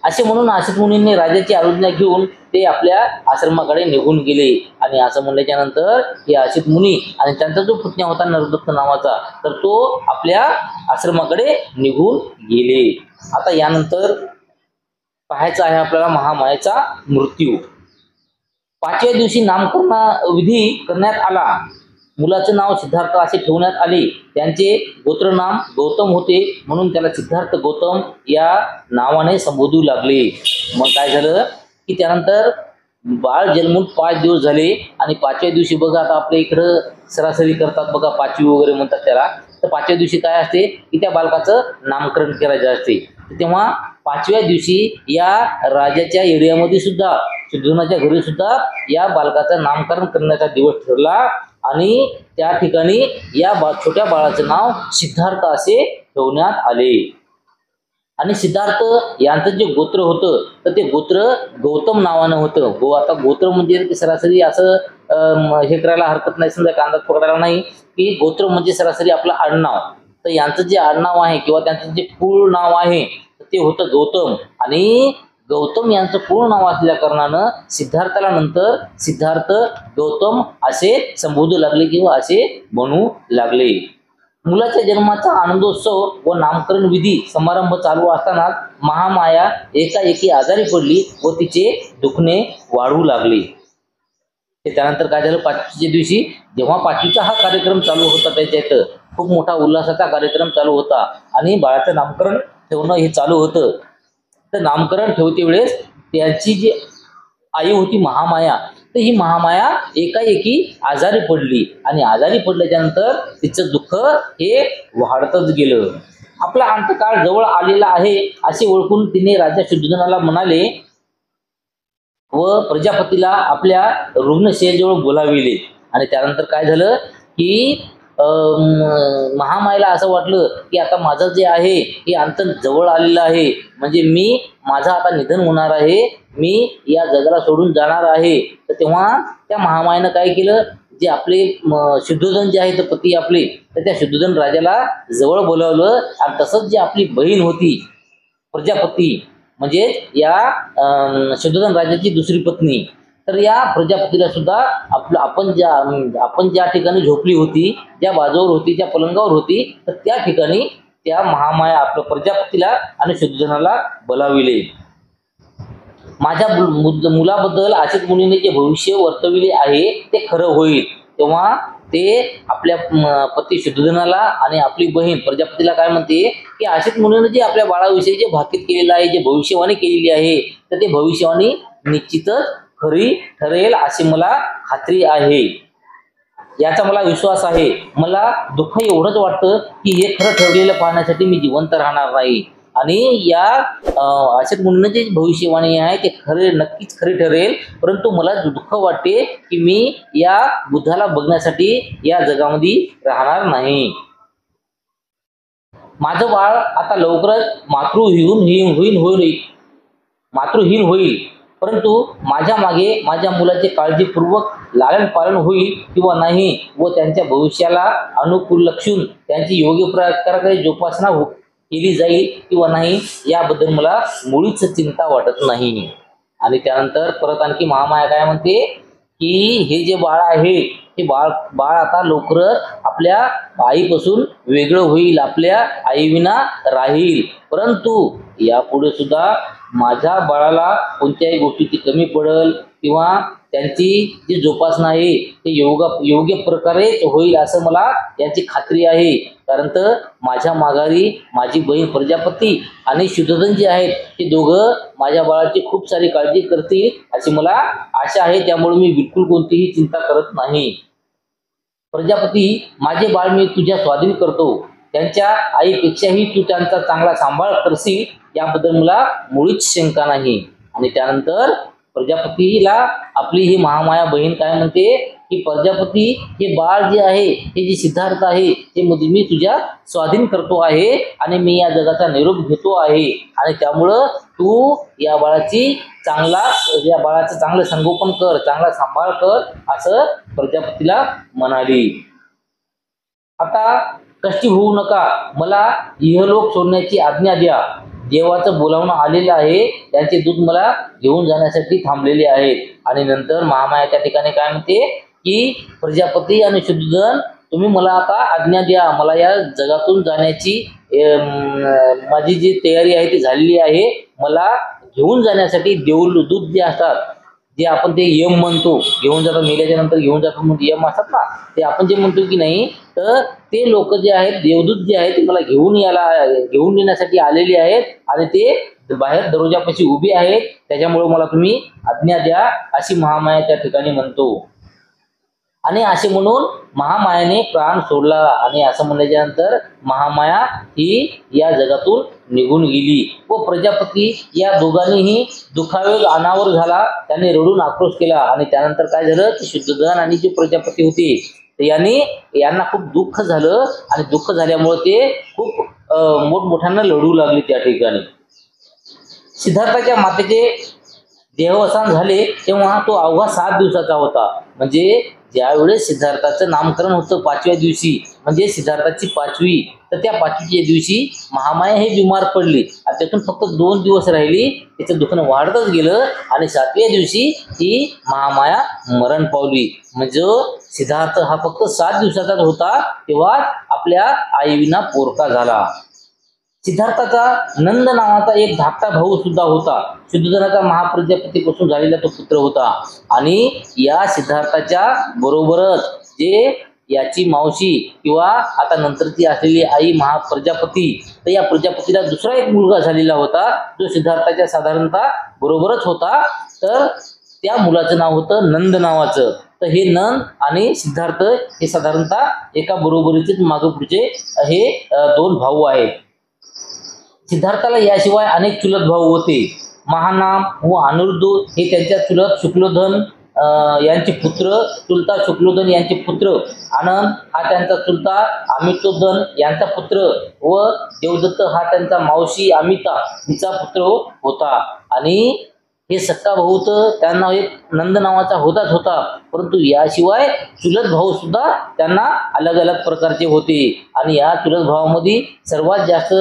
असे म्हणून असित मुनींनी राजाची आज्ञा घेऊन ते आपल्या आश्रमाकडे निघून गेले. आणि असं म्हणल्याच्या नंतर हे असित मुनी आणि त्यांचा जो पुतण्या होता नरदत्त नावाचा, तर तो आपल्या आश्रमाकडे निघून गेले. आता यानंतर पाहायचा आहे आपल्याला महामायेचा मृत्यू. 5व्या दिवशी नामकरण विधी करण्यात आला. मुलाचे नाव सिद्धार्थ असे ठेवण्यात आले. त्यांचे गोत्र नाम गौतम होते म्हणून त्याला सिद्धार्थ गौतम या नावाने संबोधू लागले. मग काय झालं की त्यानंतर बाळ जन्मून 5 दिवस झाले आणि 5व्या दिवशी बघा, आता आपल्या इकडं सरासरी करतात बघा, 5वी वगैरे म्हणतात त्याला. तर 5व्या दिवशी काय असते की त्या बालकाचं नामकरण करायचं असते. तेव्हा 5व्या दिवशी या राजाच्या एरियामध्ये सुद्धा, शुद्धोधनाच्या घरी सुद्धा या बालकाचं नामकरण करण्याचा दिवस ठरला. आणि त्या ठिकाणी या छोट्या बाळाचं नाव सिद्धार्थ असे ठेवण्यात आले. आणि सिद्धार्थ यांचं जे गोत्र होतं, तर ते गोत्र गौतम नावानं होतं. आता गोत्र म्हणजे सरासरी असं हे करायला हरकत नाही, समजा अंदाज पकडायला नाही की गोत्र म्हणजे सरासरी आपलं आडनाव. तर यांचं जे आडनाव आहे किंवा त्यांचं जे पूर्ण नाव आहे ते होतं गौतम. आणि गौतम यांचं पूर्ण नाव असल्या कारणानं सिद्धार्थाला नंतर सिद्धार्थ गौतम असे संबोधू लागले किंवा असे म्हणू लागले. मुलाच्या जन्माचा आनंदोत्सव व नामकरण विधी समारंभ चालू असताना महामाया एकाएकी आजारी पडली व तिचे दुखणे वाढू लागले. ते त्यानंतर काय झालं, पाचवीच्या दिवशी जेव्हा पाचवीचा हा कार्यक्रम चालू होता, त्याच्या इथं खूप मोठा उल्हासाचा कार्यक्रम चालू होता आणि बाळाचं नामकरण ठेवणं हे चालू होतं. तर नामकरण ठेवते वेळेस त्यांची जी आई होती महामाया, तर ही महामाया एकाएकी आजारी पडली आणि आजारी पडल्याच्या नंतर तिचं दुःख हे वाढतच गेलं. आपला अंतकाळ जवळ आलेला आहे असे ओळखून तिने राजा शुद्धोधनाला म्हणाले व प्रजापतीला आपल्या रुग्णशय्येजवळ बोलाविले. आणि त्यानंतर काय झालं की महामायेला असं वाटलं की आता माझं जे आहे हे अंत जवळ आलेलं आहे, म्हणजे माझं आता निधन होणार आहे, मी या जगाला सोडून जाणार आहे. तर तेव्हा त्या महामायेनं काय केलं, जे आपले शुद्धोधन जे आहे तर पती आपले, तर त्या शुद्धोधन राजाला जवळ बोलावलं. आणि तसंच जी आपली बहीण होती प्रजापती, म्हणजे या शुद्धोधन राजाची दुसरी पत्नी, तर या प्रजापतीला सुद्धा आपण ज्या ठिकाणी झोपली होती, ज्या बाजूवर होती, ज्या पलंगावर होती, तर त्या ठिकाणी त्या महामाया आपल्या प्रजापतीला आणि शुद्धोधनाला बोलाविले. माझ्या मुलाबद्दल असित मुनीने जे भविष्य वर्तविले आहे ते खरं होईल. तेव्हा ते आपल्या पती शुद्धोधनाला आणि आपली बहीण प्रजापतीला काय म्हणते की असित मुनीने जे आपल्या बाळाविषयी जे भाकीत केलेलं आहे, जे भविष्यवाणी केलेली आहे, तर ते भविष्यवाणी निश्चितच खरी ठरेल अशी मला खात्री आहे, याचा मला विश्वास आहे. मला दुःख एवढंच वाटतं की हे खरं ठरलेलं पाहण्यासाठी मी जिवंत राहणार नाही. आणि या असित मुनीने जे भविष्यवाणी आहे ते नक्कीच खरी ठरेल, परंतु मला दुःख वाटते की मी या बुद्धाला बघण्यासाठी या जगामध्ये राहणार नाही. माझं बाळ आता लवकरच मातृहीन होईल, परंतु माझ्या मागे माझ्या मुलाचे काळजीपूर्वक लालन पालन होईल किंवा नाही, व त्यांच्या भविष्याला अनुकूल लक्षून त्यांची योग्य प्रकारे जोपासना केली जाईल किंवा नाही, याबद्दल मला मुळीच चिंता वाटत नाही. आणि त्यानंतर परत आणखी महामाया काय म्हणते की हे जे बाळ आहे हे बाळ आता लवकरच आपल्या आईपासून वेगळं होईल, आपल्या आईविना राहील, परंतु यापुढे सुद्धा माझ्या बाळाला कोणत्याही गोष्टीची कमी पडेल किंवा त्यांची जी जोपासना आहे ते योग्य प्रकारेच होईल असं मला याची खात्री आहे. कारण तर माझ्या माघारी माझी बहीण प्रजापती आणि शुद्धोधन जे आहेत ते दोघं माझ्या बाळाची खूप सारी काळजी करतील अशी मला आशा आहे. त्यामुळे मी बिलकुल कोणतीही चिंता करत नाही. प्रजापती, माझे बाळ मी तुझ्या स्वाधीन करतो, त्यांच्या आईपेक्षाही तू त्यांचा चांगला सांभाळ करशील याबद्दल मला मुळीच शंका नाही. आणि त्यानंतर प्रजापतीला आपली ही महामाया बहीण काय म्हणते की प्रजापती, हे बाळ जे आहे हे जे सिद्धार्थ आहे ते मी तुझ्या स्वाधीन करतो आहे आणि मी या जगाचा निरोप घेतो आहे, आणि त्यामुळं तू या बाळाचं चांगलं संगोपन कर, चांगला सांभाळ कर असं प्रजापतीला म्हणाली. आता कष्टी होऊ नका, मला इहलोक सोडण्याची आज्ञा द्या. देवाचं बोलावणं आलेलं आहे, त्यांचे दूत मला घेऊन जाण्यासाठी थांबलेले आहेत. आणि नंतर महामाया त्या ठिकाणी काय म्हणते की प्रजापती आणि शुद्धोधन, तुम्ही मला आता आज्ञा द्या, मला या जगातून जाण्याची माझी जी तयारी आहे ती झालेली आहे. मला घेऊन जाण्यासाठी दूत जे असतात, जे आपण ते यम म्हणतो, घेऊन जातात, मेल्याच्या नंतर घेऊन जातात म्हणून यम असतात ना, ते आपण जे म्हणतो की नाही, तर ते लोक जे आहेत, देवदूत जे आहेत, ते मला घेऊन येण्यासाठी आलेले आहेत आणि ते बाहेर दरवाजापाशी उभे आहेत. त्याच्यामुळे मला तुम्ही आज्ञा द्या अशी महामाया त्या ठिकाणी म्हणतो. आणि असे म्हणून महामायाने प्राण सोडला. आणि असं म्हणल्याच्या नंतर महामाया ही या जगातून निघून गेली व प्रजापती या दोघांनीही दुःखावेग अनावर झाला. त्यांनी रडून आक्रोश केला. आणि त्यानंतर काय झालं की शुद्धोधन आणि जे प्रजापती होते यांना खूप दुःख झालं आणि दुःख झाल्यामुळे ते खूप मोठमोठ्यानं लढू लागले. त्या ठिकाणी सिद्धार्थाच्या मातेचे देहावसान झाले तेव्हा तो अवघा 7 दिवसाचा होता. म्हणजे ज्यावेळेस सिद्धार्थाचं नामकरण होतं 5व्या दिवशी, म्हणजे सिद्धार्थाची 5वी, तर त्या 5वीच्या दिवशी महामाया हे बिमार पडली आणि त्यातून फक्त 2 दिवस राहिली. त्याचं दुखणं वाढतच गेलं आणि 7व्या दिवशी ही महामाया मरण पावली. म्हणजे सिद्धार्थ हा फक्त 7 दिवसाचाच होता तेव्हा आपल्या आईविना पोरका झाला. सिद्धार्थाचा नंद नावाचा एक धाकटा भाऊ सुद्धा होता. शुद्धोधनाचा महाप्रजापतीपासून झालेला तो पुत्र होता. आणि या सिद्धार्थाच्या बरोबरच जे याची मावशी किंवा आता नंतरची असलेली आई महाप्रजापती, तर या प्रजापतीला दुसरा एक मुलगा झालेला होता जो सिद्धार्थाच्या साधारणतः बरोबरच होता. तर त्या मुलाचं नाव होतं नंद नावाचं. तर हे नंद आणि सिद्धार्थ हे साधारणतः एका बरोबरीचेच मागे पुढचे हे दोन भाऊ आहेत. सिद्धार्थाला याशिवाय अनेक चुलत भाऊ होते. महानाम व अनिरुद्ध हे त्यांच्या चुलत शुक्लोधन यांचे पुत्र, चुलता शुक्लोधन यांचे पुत्र. आनंद हा त्यांचा चुलता अमितोधन यांचा पुत्र व देवदत्त हा त्यांचा मावशी अमिता हिचा पुत्र होता. आणि हे सक्का भाऊ तर त्यांना एक नंद नावाचा होता, परंतु याशिवाय चुलत भाऊ सुद्धा त्यांना अलग अलग प्रकारचे होते. आणि या चुलत भावामध्ये सर्वात जास्त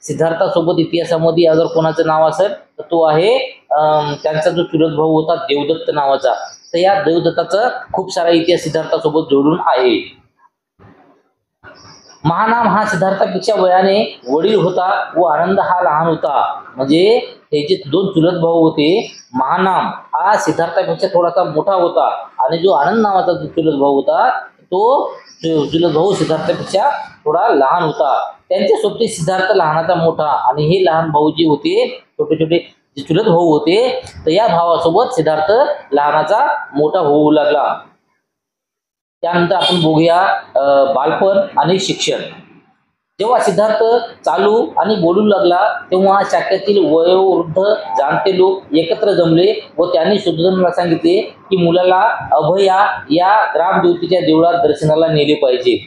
सिद्धार्थासोबत इतिहासामध्ये अगर कोणाचं नाव असेल तर तो आहे त्यांचा जो चुलत भाऊ होता देवदत्त नावाचा. तर या देवदत्ताचा खूप सारा इतिहास सिद्धार्थासोबत जोडून आहे. महानाम हा सिद्धार्थापेक्षा वयाने वडील होता व आनंद हा लहान होता. म्हणजे हे जे दोन चुलत भाऊ होते, महानाम हा सिद्धार्थापेक्षा थोडासा मोठा होता आणि जो आनंद नावाचा जो चुलत भाऊ होता तो चुलत भाऊ सिद्धार्थापेक्षा थोडा लहान होता. त्यांच्या सोबती सिद्धार्थ लहानाचा मोठा आणि हे लहान भाऊ जे होते छोटे छोटे जे चुलत भाऊ होते, तर या भावासोबत सिद्धार्थ लहानाचा मोठा होऊ लागला. त्यानंतर आपण बघूया बालपण आणि शिक्षण. जेव्हा सिद्धार्थ चालू आणि बोलू लागला तेव्हा शाखेतील वयोवृद्ध जाणते लोक एकत्र जमले व त्यांनी शुद्धोधनाला सांगितले की मुलाला अभया या ग्रामदेवतेच्या देवळात दर्शनाला नेले पाहिजे.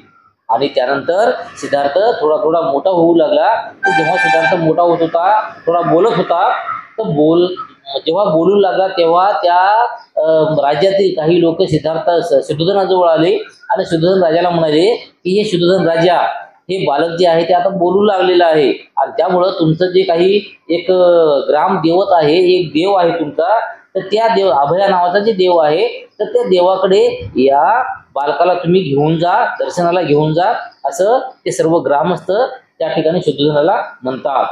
आणि त्यानंतर सिद्धार्थ थोडा थोडा मोठा होऊ लागला. तर जेव्हा सिद्धार्थ मोठा होत होता, थोडा बोलत होता, तर जेव्हा बोलू लागला तेव्हा त्या राज्यातील काही लोक शुद्धोधनाजवळ आले आणि शुद्धोधन राजाला म्हणाले की हे शुद्धोधन राजा, हे बालक जे आहे ते आता बोलू लागलेलं आहे आणि त्यामुळं तुमचं जे काही एक ग्राम देवत आहे, एक देव आहे तुमचा, तर त्या देव अभया नावाचा जे देव आहे तर त्या देवाकडे या बालकाला तुम्ही घेऊन जा, दर्शनाला घेऊन जा, असं ते सर्व ग्रामस्थ त्या ठिकाणी शुद्धोधनाला म्हणतात.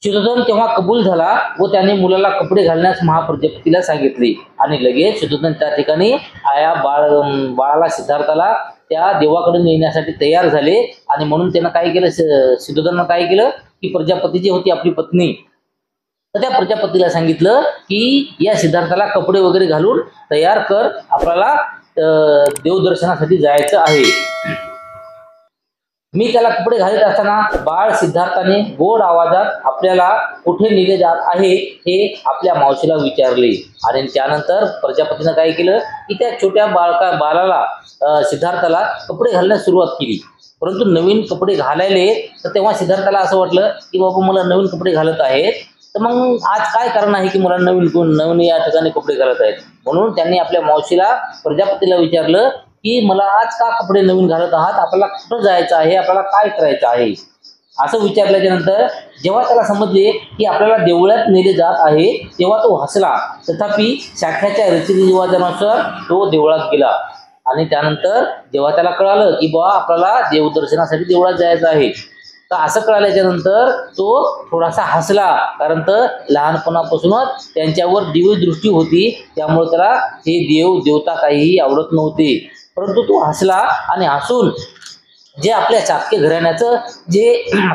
शुद्धोधन तेव्हा कबूल झाला व त्याने मुलाला कपडे घालण्यास महाप्रजापतीला सांगितले आणि लगेच शुद्धोधन त्या ठिकाणी आया बाळाला सिद्धार्थाला त्या देवाकडे नेण्यासाठी तयार झाले. आणि म्हणून त्यानं काय केलं, शुद्धोधनानं काय केलं की प्रजापती जी होती आपली पत्नी, तर त्या प्रजापतीला सांगितलं की या सिद्धार्थाला कपडे वगैरे घालून तयार कर, आपल्याला देवदर्शनासाठी जायचं आहे. मी त्याला कपडे घालत असताना बाळ सिद्धार्थाने गोड आवाजात आपल्याला कुठे नेले जात आहे हे आपल्या मावशीला विचारले. आणि त्यानंतर प्रजापतीनं काय केलं की त्या छोट्या बाळाला सिद्धार्थाला कपडे घालण्यास सुरुवात केली. परंतु नवीन कपडे घालायले तर तेव्हा सिद्धार्थाला असं वाटलं की बाबा मला नवीन कपडे घालत आहेत, तर मग आज काय कारण आहे की मला नवीन या ठिकाणी कपडे घालत आहेत. म्हणून त्यांनी आपल्या मावशीला प्रजापतीला विचारलं की मला आज का कपडे नवीन घालत आहात, आपल्याला कुठं जायचं आहे, आपल्याला काय करायचं आहे, असं विचारल्याच्या नंतर जेव्हा त्याला समजले की आपल्याला देवळात नेले जात आहे तेव्हा तो हसला. तथापि शाख्याच्या रीतिरिवाजानुसार तो देवळात गेला. आणि त्यानंतर जेव्हा त्याला कळालं की बा आपल्याला देवदर्शनासाठी देवळात जायचं आहे, तर असं कळाल्याच्या नंतर तो थोडासा हसला. कारण तर लहानपणापासूनच त्यांच्यावर दिव्य दृष्टी होती, त्यामुळे त्याला हे देवता काहीही आवडत नव्हते. परंतु तो हसला आणि हसून जे आपल्या चातके घराण्याचं जे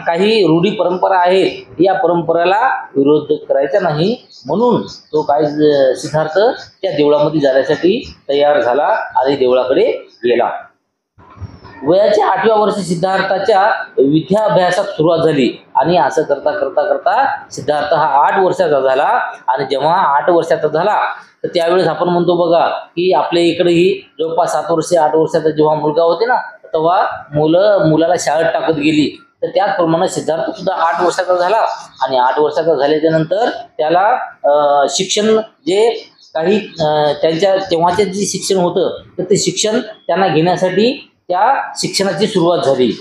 काही रूढी परंपरा आहेत या परंपरेला विरोध करायचा नाही, म्हणून तो काय सिद्धार्थ त्या देवळामध्ये जाण्यासाठी तयार झाला आणि देवळाकडे गेला. वयाच्या 8व्या वर्षी सिद्धार्थाच्या विद्याभ्यासात सुरुवात झाली आणि असं करता करता करता सिद्धार्थ हा 8 वर्षाचा झाला. आणि जेव्हा 8 वर्षाचा झाला तर त्यावेळेस आपण म्हणतो बघा की आपल्या इकडेही जवळपास 7 वर्षे 8 वर्षाचा जेव्हा मुलगा होते ना, तेव्हा मुलाला शाळेत टाकत गेली. तर त्याचप्रमाणे सिद्धार्थ सुद्धा 8 वर्षाचा झाला आणि 8 वर्षाचा झाल्याच्या नंतर त्याला शिक्षण जे काही त्यांच्या तेव्हाचे जे शिक्षण होतं तर ते शिक्षण त्यांना घेण्यासाठी त्या शिक्षणाची सुरुवात झाली.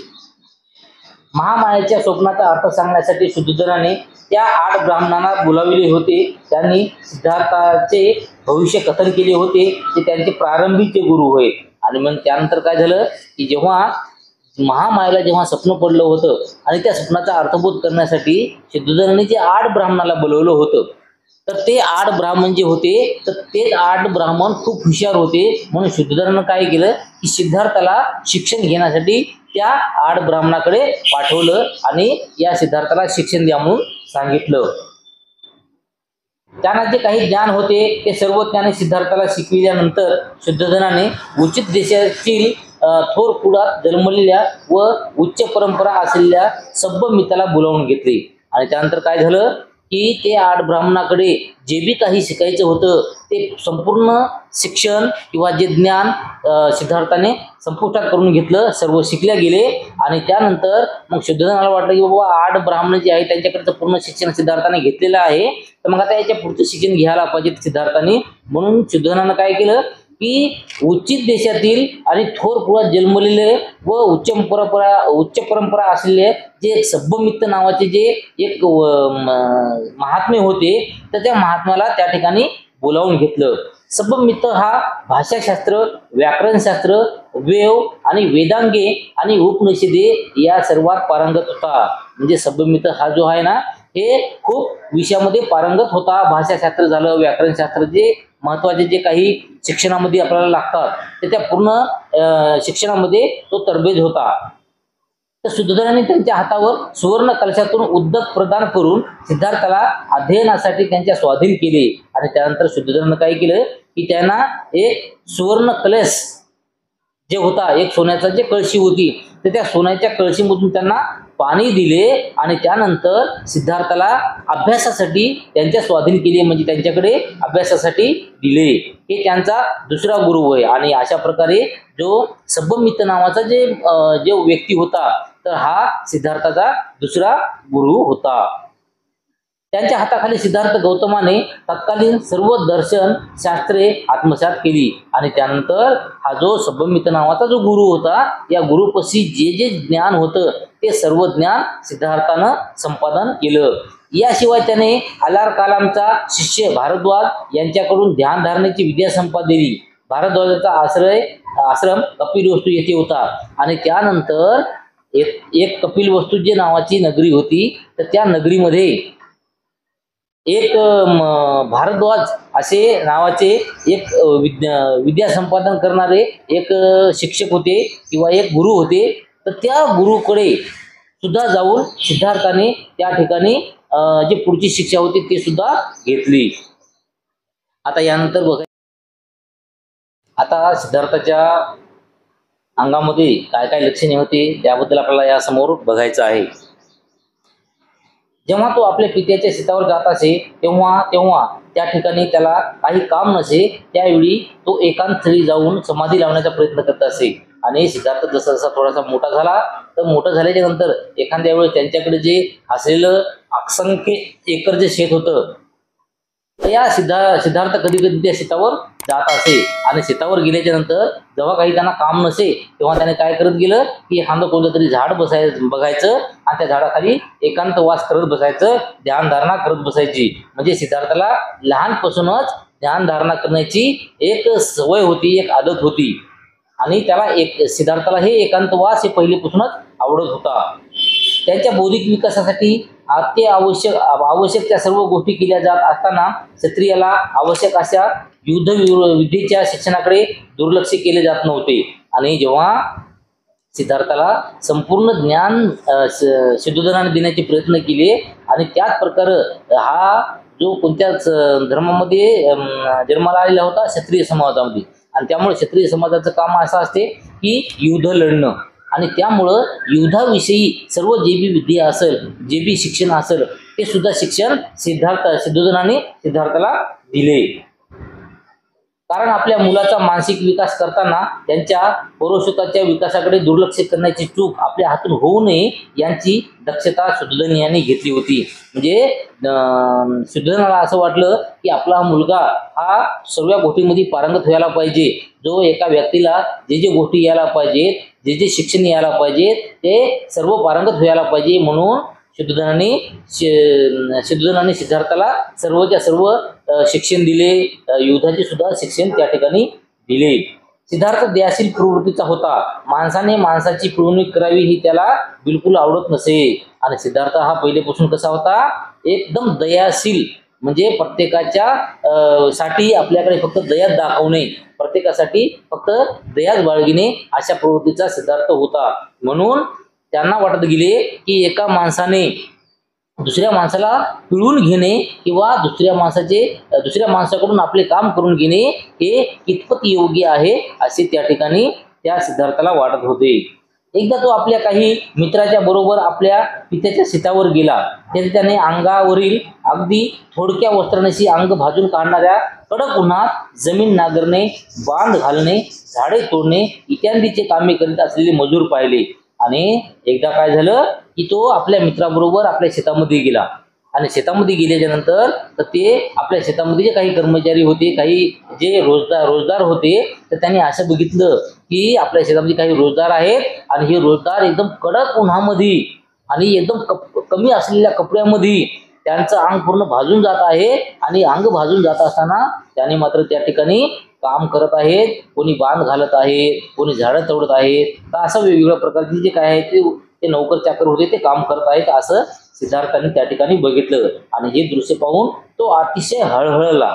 महामायेच्या स्वप्नाचा अर्थ सांगण्यासाठी शुद्धोधनाने त्या 8 ब्राह्मणांना बोलाविले होते. त्यांनी सिद्धार्थाचे भविष्य कथन केले होते. ते त्यांचे प्रारंभीचे गुरु होय. आणि मग त्यानंतर काय झालं की जेव्हा महामायेला जेव्हा स्वप्न पडलं होतं आणि त्या स्वप्नाचा अर्थबोध करण्यासाठी शुद्धोधनाने जे 8 ब्राह्मणाला बोलवलं होतं, तर ते 8 ब्राह्मण जे होते, तर ते 8 ब्राह्मण खूप हुशार होते. म्हणून शुद्धोधनानं काय केलं की सिद्धार्थाला शिक्षण घेण्यासाठी त्या 8 ब्राह्मणाकडे पाठवलं आणि या सिद्धार्थाला शिक्षण द्या म्हणून सांगितलं. त्यांना जे काही ज्ञान होते ते सर्व त्याने सिद्धार्थाला शिकविल्यानंतर शुद्धोधनाने उचित देशातील थोर कुळात जन्मलेल्या व उच्च परंपरा असलेल्या सभ्यमिताला बोलावून घेतले. आणि त्यानंतर काय झालं की ते 8 ब्राह्मणाकडे जे बी काही शिकायचं होतं ते संपूर्ण शिक्षण किंवा जे ज्ञान सिद्धार्थाने संपुष्टात करून घेतलं. सर्व शिकले गेले आणि त्यानंतर मग शुद्धोधनाला वाटलं की बाबा 8 ब्राह्मण जे आहेत त्यांच्याकडचं पूर्ण शिक्षण सिद्धार्थाने घेतलेलं आहे, तर मग आता याच्या पुढचं शिक्षण घ्यायला पाहिजे सिद्धार्थाने. म्हणून शुद्धोधनानं काय केलं की उचित देशातील आणि थोर कुळात जन्मलेले व उच्च परंपरा असलेले जे एक सभ्यमित्त नावाचे जे एक महात्मे होते, तर त्या महात्म्याला त्या ठिकाणी बोलावून घेतलं. सभ्यमित्त हा भाषाशास्त्र, व्याकरणशास्त्र, वेव आणि वेदांगे आणि उपनिषदे या सर्वात पारंगत होता. म्हणजे सभ्यमित्त हा जो आहे ना, हे खूप विषयामध्ये पारंगत होता. भाषाशास्त्र झालं, व्याकरणशास्त्र, जे महत्वाचे जे काही शिक्षणामध्ये आपल्याला लागतात ते त्या पूर्ण शिक्षणामध्ये तो तरबेज होता. तर शुद्धोधनाने त्यांच्या हातावर सुवर्ण कलशातून उदक प्रदान करून सिद्धार्थाला अध्ययनासाठी त्यांच्या स्वाधीन केले. आणि त्यानंतर शुद्धोधनानं काय केलं की त्यांना एक सुवर्ण कलश जे होता, एक सोन्याचा जे कळशी होती, तर त्या सोन्याच्या कळशीमधून त्यांना पाणी दिले आणि त्यानंतर सिद्धार्थाला अभ्यासासाठी त्यांच्या स्वाधीन केले, म्हणजे त्यांच्याकडे अभ्यासासाठी दिले. हे त्यांचा दुसरा गुरु होय. आणि अशा प्रकारे जो सभ्यमित्त नावाचा जो व्यक्ती होता, तर हा सिद्धार्थाचा दुसरा गुरु होता. त्यांच्या हाताखाली सिद्धार्थ गौतमाने तत्कालीन सर्व दर्शन शास्त्रे आत्मसात केली. आणि त्यानंतर हा जो सभ्यमित्त नावाचा जो गुरु होता, या गुरुपाशी जे जे ज्ञान होतं ते सर्व ज्ञान सिद्धार्थानं संपादन केलं. याशिवाय त्याने अलार कलामचा शिष्य भारद्वाज यांच्याकडून ध्यान धारणेची विद्या संपादिली. भारद्वाजाचा आश्रम कपिलवस्तू येथे होता. आणि त्यानंतर एक कपिलवस्तू जे नावाची नगरी होती, तर त्या नगरीमध्ये एक भारद्वाज असे नावाचे एक विद्या संपादन करणारे एक शिक्षक होते किंवा एक गुरु होते. तर त्या गुरुकडे सुद्धा जाऊन सिद्धार्थाने त्या ठिकाणी जी पुढची शिक्षा होती ती सुद्धा घेतली. आता यानंतर बघा, आता सिद्धार्थाच्या अंगामध्ये काय काय लक्षणे होती त्याबद्दल आपल्याला यासमोर बघायचं आहे. जेव्हा तो आपल्या पित्याच्या शेतावर जात असे तेव्हा त्या ठिकाणी त्याला काही काम नसे, त्यावेळी तो एकांतस्थळी जाऊन समाधी लावण्याचा प्रयत्न करत असे. आणि सिद्धार्थ जसा जसा थोडासा मोठा झाला, तर मोठा झाल्याच्या नंतर एखाद्या वेळेस त्यांच्याकडे जे असलेलं असंख्य एकर जे शेत होतं, तर या सिद्धार्थ कधी कधी त्या शेतावर जात असे. आणि शेतावर गेल्याच्या नंतर जेव्हा काही त्यांना काम नसे, तेव्हा त्याने काय करत गेलं की एखादं कोणतं तरी झाड बघायचं आणि त्या झाडाखाली एकांतवास करत बसायचं, ध्यानधारणा करत बसायची. म्हणजे सिद्धार्थाला लहानपासूनच ध्यानधारणा करण्याची एक सवय होती, एक आदत होती. आणि त्याला सिद्धार्थाला हे एकांतवास हे पहिलेपासूनच आवडत होता. त्यांच्या बौद्धिक विकासासाठी आवश्यक त्या सर्व गोष्टी केल्या जात असताना क्षत्रियाला आवश्यक अशा विद्येच्या शिक्षणाकडे दुर्लक्ष केले जात नव्हते. आणि जेव्हा सिद्धार्थाला संपूर्ण ज्ञान शुद्धोधनाने देण्याचे प्रयत्न केले आणि त्याच प्रकारे हा जो कोणत्याच धर्मामध्ये जन्माला आलेला होता, क्षत्रिय समाजामध्ये. आणि त्यामुळे क्षत्रिय समाजाचं काम असं असते की युद्ध लढणं. आणि त्यामुळं युद्धाविषयी सर्व जे बी विद्या असेल, जे बी शिक्षण असेल, ते सुद्धा शिक्षण शुद्धोधनाने सिद्धार्थाला दिले. कारण आपल्या मुलाचा मानसिक विकास करताना त्यांच्या पौरुषत्वाच्या विकासाकडे दुर्लक्ष करण्याची चूक आपल्या हातून होऊ नये यांची दक्षता शुद्धोधन यांनी घेतली होती. म्हणजे शुद्धोधनाला असं वाटलं की आपला मुलगा हा सर्व गोष्टींमध्ये पारंगत व्हायला पाहिजे. जो एका व्यक्तीला जे जे गोष्टी यायला पाहिजेत, जे जे शिक्षण यायला पाहिजे, ते सर्व पारंगत व्हायला पाहिजे. म्हणून शुद्धोधनाने सिद्धार्थाला सर्वच्या सर्व शिक्षण दिले, युद्धाचे सुद्धा शिक्षण त्या ठिकाणी दिले. सिद्धार्थ दयाशील प्रवृत्तीचा होता. माणसाने माणसाची पिळवणूक करावी ही त्याला बिलकुल आवडत नसे. आणि सिद्धार्थ हा पहिलेपासून कसा होता, एकदम दयाशील, म्हणजे प्रत्येकाच्या साठी आपल्याकडे फक्त दयाच दाखवणे, प्रत्येकासाठी फक्त दयाच बाळगिणे अशा प्रवृत्तीचा सिद्धार्थ होता. म्हणून त्यांना वाटत गेले की एका माणसाने दुसऱ्या माणसाला पिळून घेणे किंवा दुसऱ्या माणसाकडून आपले काम करून घेणे हे कितपत योग्य आहे असे त्या ठिकाणी त्या सिद्धार्थाला वाटत होते. एकदा तो आपल्या काही मित्राच्या बरोबर आपल्या पित्याच्या शेतावर गेला. तेथे त्याने अंगावरील अगदी थोडक्या वस्त्रांशी अंग भाजून काढणाऱ्या कडक उन्हात जमीन नांगरणे, बांध घालणे, झाडे तोडणे इत्यादीचे कामे करीत असलेले मजूर पाहिले. आणि एकदा काय झालं की तो आपल्या मित्राबरोबर आपल्या शेतामध्ये गेला. आणि शेतामध्ये गेल्याच्या नंतर तर ते आपल्या शेतामध्ये जे काही कर्मचारी होते, काही जे रोजदार होते, तर त्यांनी असं बघितलं की आपल्या शेतामध्ये काही रोजदार आहेत आणि हे रोजदार एकदम कडक उन्हामध्ये आणि एकदम कमी असलेल्या कपड्यामध्ये त्यांचं अंग पूर्ण भाजून जात आहे. आणि अंग भाजून जात असताना त्याने मात्र त्या ठिकाणी काम करत आहेत. कोणी बांध घालत आहे, कोणी झाडं तोडत आहेत. तर असं वेगवेगळ्या प्रकारचे जे काय आहे ते नोकर चाकर होते ते काम करत आहेत असं सिद्धार्थाने त्या ठिकाणी बघितलं. आणि हे दृश्य पाहून तो अतिशय हळहळला.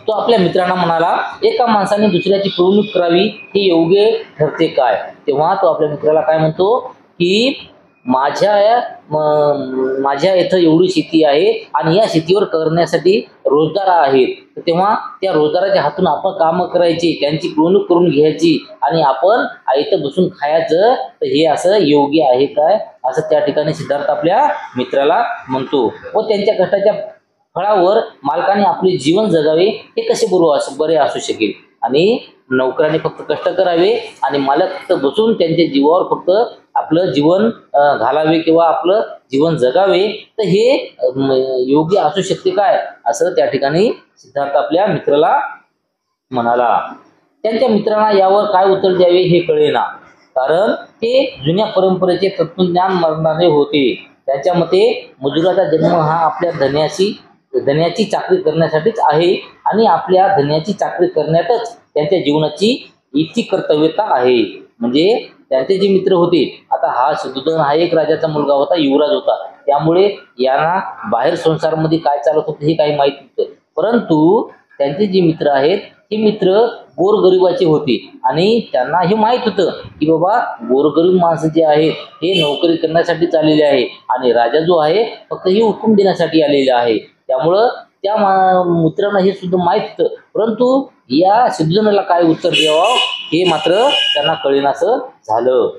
तो आपल्या मित्रांना म्हणाला, एका माणसाने दुसऱ्याची पिळवणूक करावी हे योग्य ठरते काय? तेव्हा तो आपल्या मित्राला काय म्हणतो की माझ्या इथं एवढी शेती आहे आणि या शेतीवर करण्यासाठी रोजगार आहेत. तेव्हा त्या रोजगाराच्या हातून आपण कामं करायची, त्यांची पिळवणूक करून घ्यायची आणि आपण इथं बसून खायचं, तर हे असं योग्य आहे काय असं त्या ठिकाणी सिद्धार्थ आपल्या मित्राला म्हणतो. व त्यांच्या कष्टाच्या फळावर मालकाने आपले जीवन जगावे हे कसे बरे असू शकेल? आणि नोकराने फक्त कष्ट करावे आणि मालक फक्त बसून त्यांच्या जीवावर फक्त आपलं जीवन घालावे किंवा आपलं जीवन जगावे, तर हे योग्य असू शकते काय असं त्या ठिकाणी सिद्धार्थ आपल्या मित्राला म्हणाला. त्यांच्या मित्रांना यावर काय उत्तर द्यावे हे कळेना, कारण ते जुन्या परंपरेचे तत्वज्ञान मानणारे होते. त्यांच्या मते मजुराचा जन्म हा आपल्या धन्याची चाकरी करण्यासाठीच आहे आणि आपल्या धन्याची चाकरी करण्यातच त्यांच्या जीवनाची इतकी कर्तव्यता आहे. म्हणजे त्यांचे जे मित्र होते, आता हा शत्रुघ्न हा एक राजाचा मुलगा होता, युवराज होता, त्यामुळे यांना बाहेर संसारामध्ये काय चालत होतं हे काही माहित नव्हतं. परंतु त्यांचे जे मित्र आहेत हे मित्र गोरगरिबाचे होते आणि त्यांना हे माहित होतं की बाबा गोरगरीब माणसं जे आहेत हे नोकरी करण्यासाठी आलेले आहे आणि राजा जो आहे फक्त हे हुकूम देण्यासाठी आलेले आहे. त्यामुळं त्या मित्रांना हे सुद्धा माहित होतं. परंतु या सिद्धजनाला काय उत्तर द्यावं हे मात्र त्यांना कळेनासं झालं.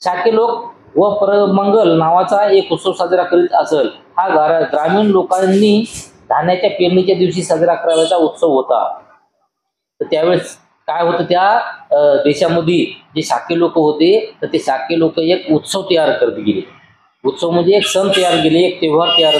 शाके लोक व परमंगल नावाचा एक उत्सव साजरा करीत असेल. हा ग्रामीण लोकांनी धान्याच्या पेरणीच्या दिवशी साजरा करायचा उत्सव होता. तर त्यावेळेस काय होतं, त्या देशामध्ये जे शाके लोक होते तर ते शाके लोक एक उत्सव तयार करत गेले. उत्सव म्हणजे एक सण तयार केले, एक त्योहार तयार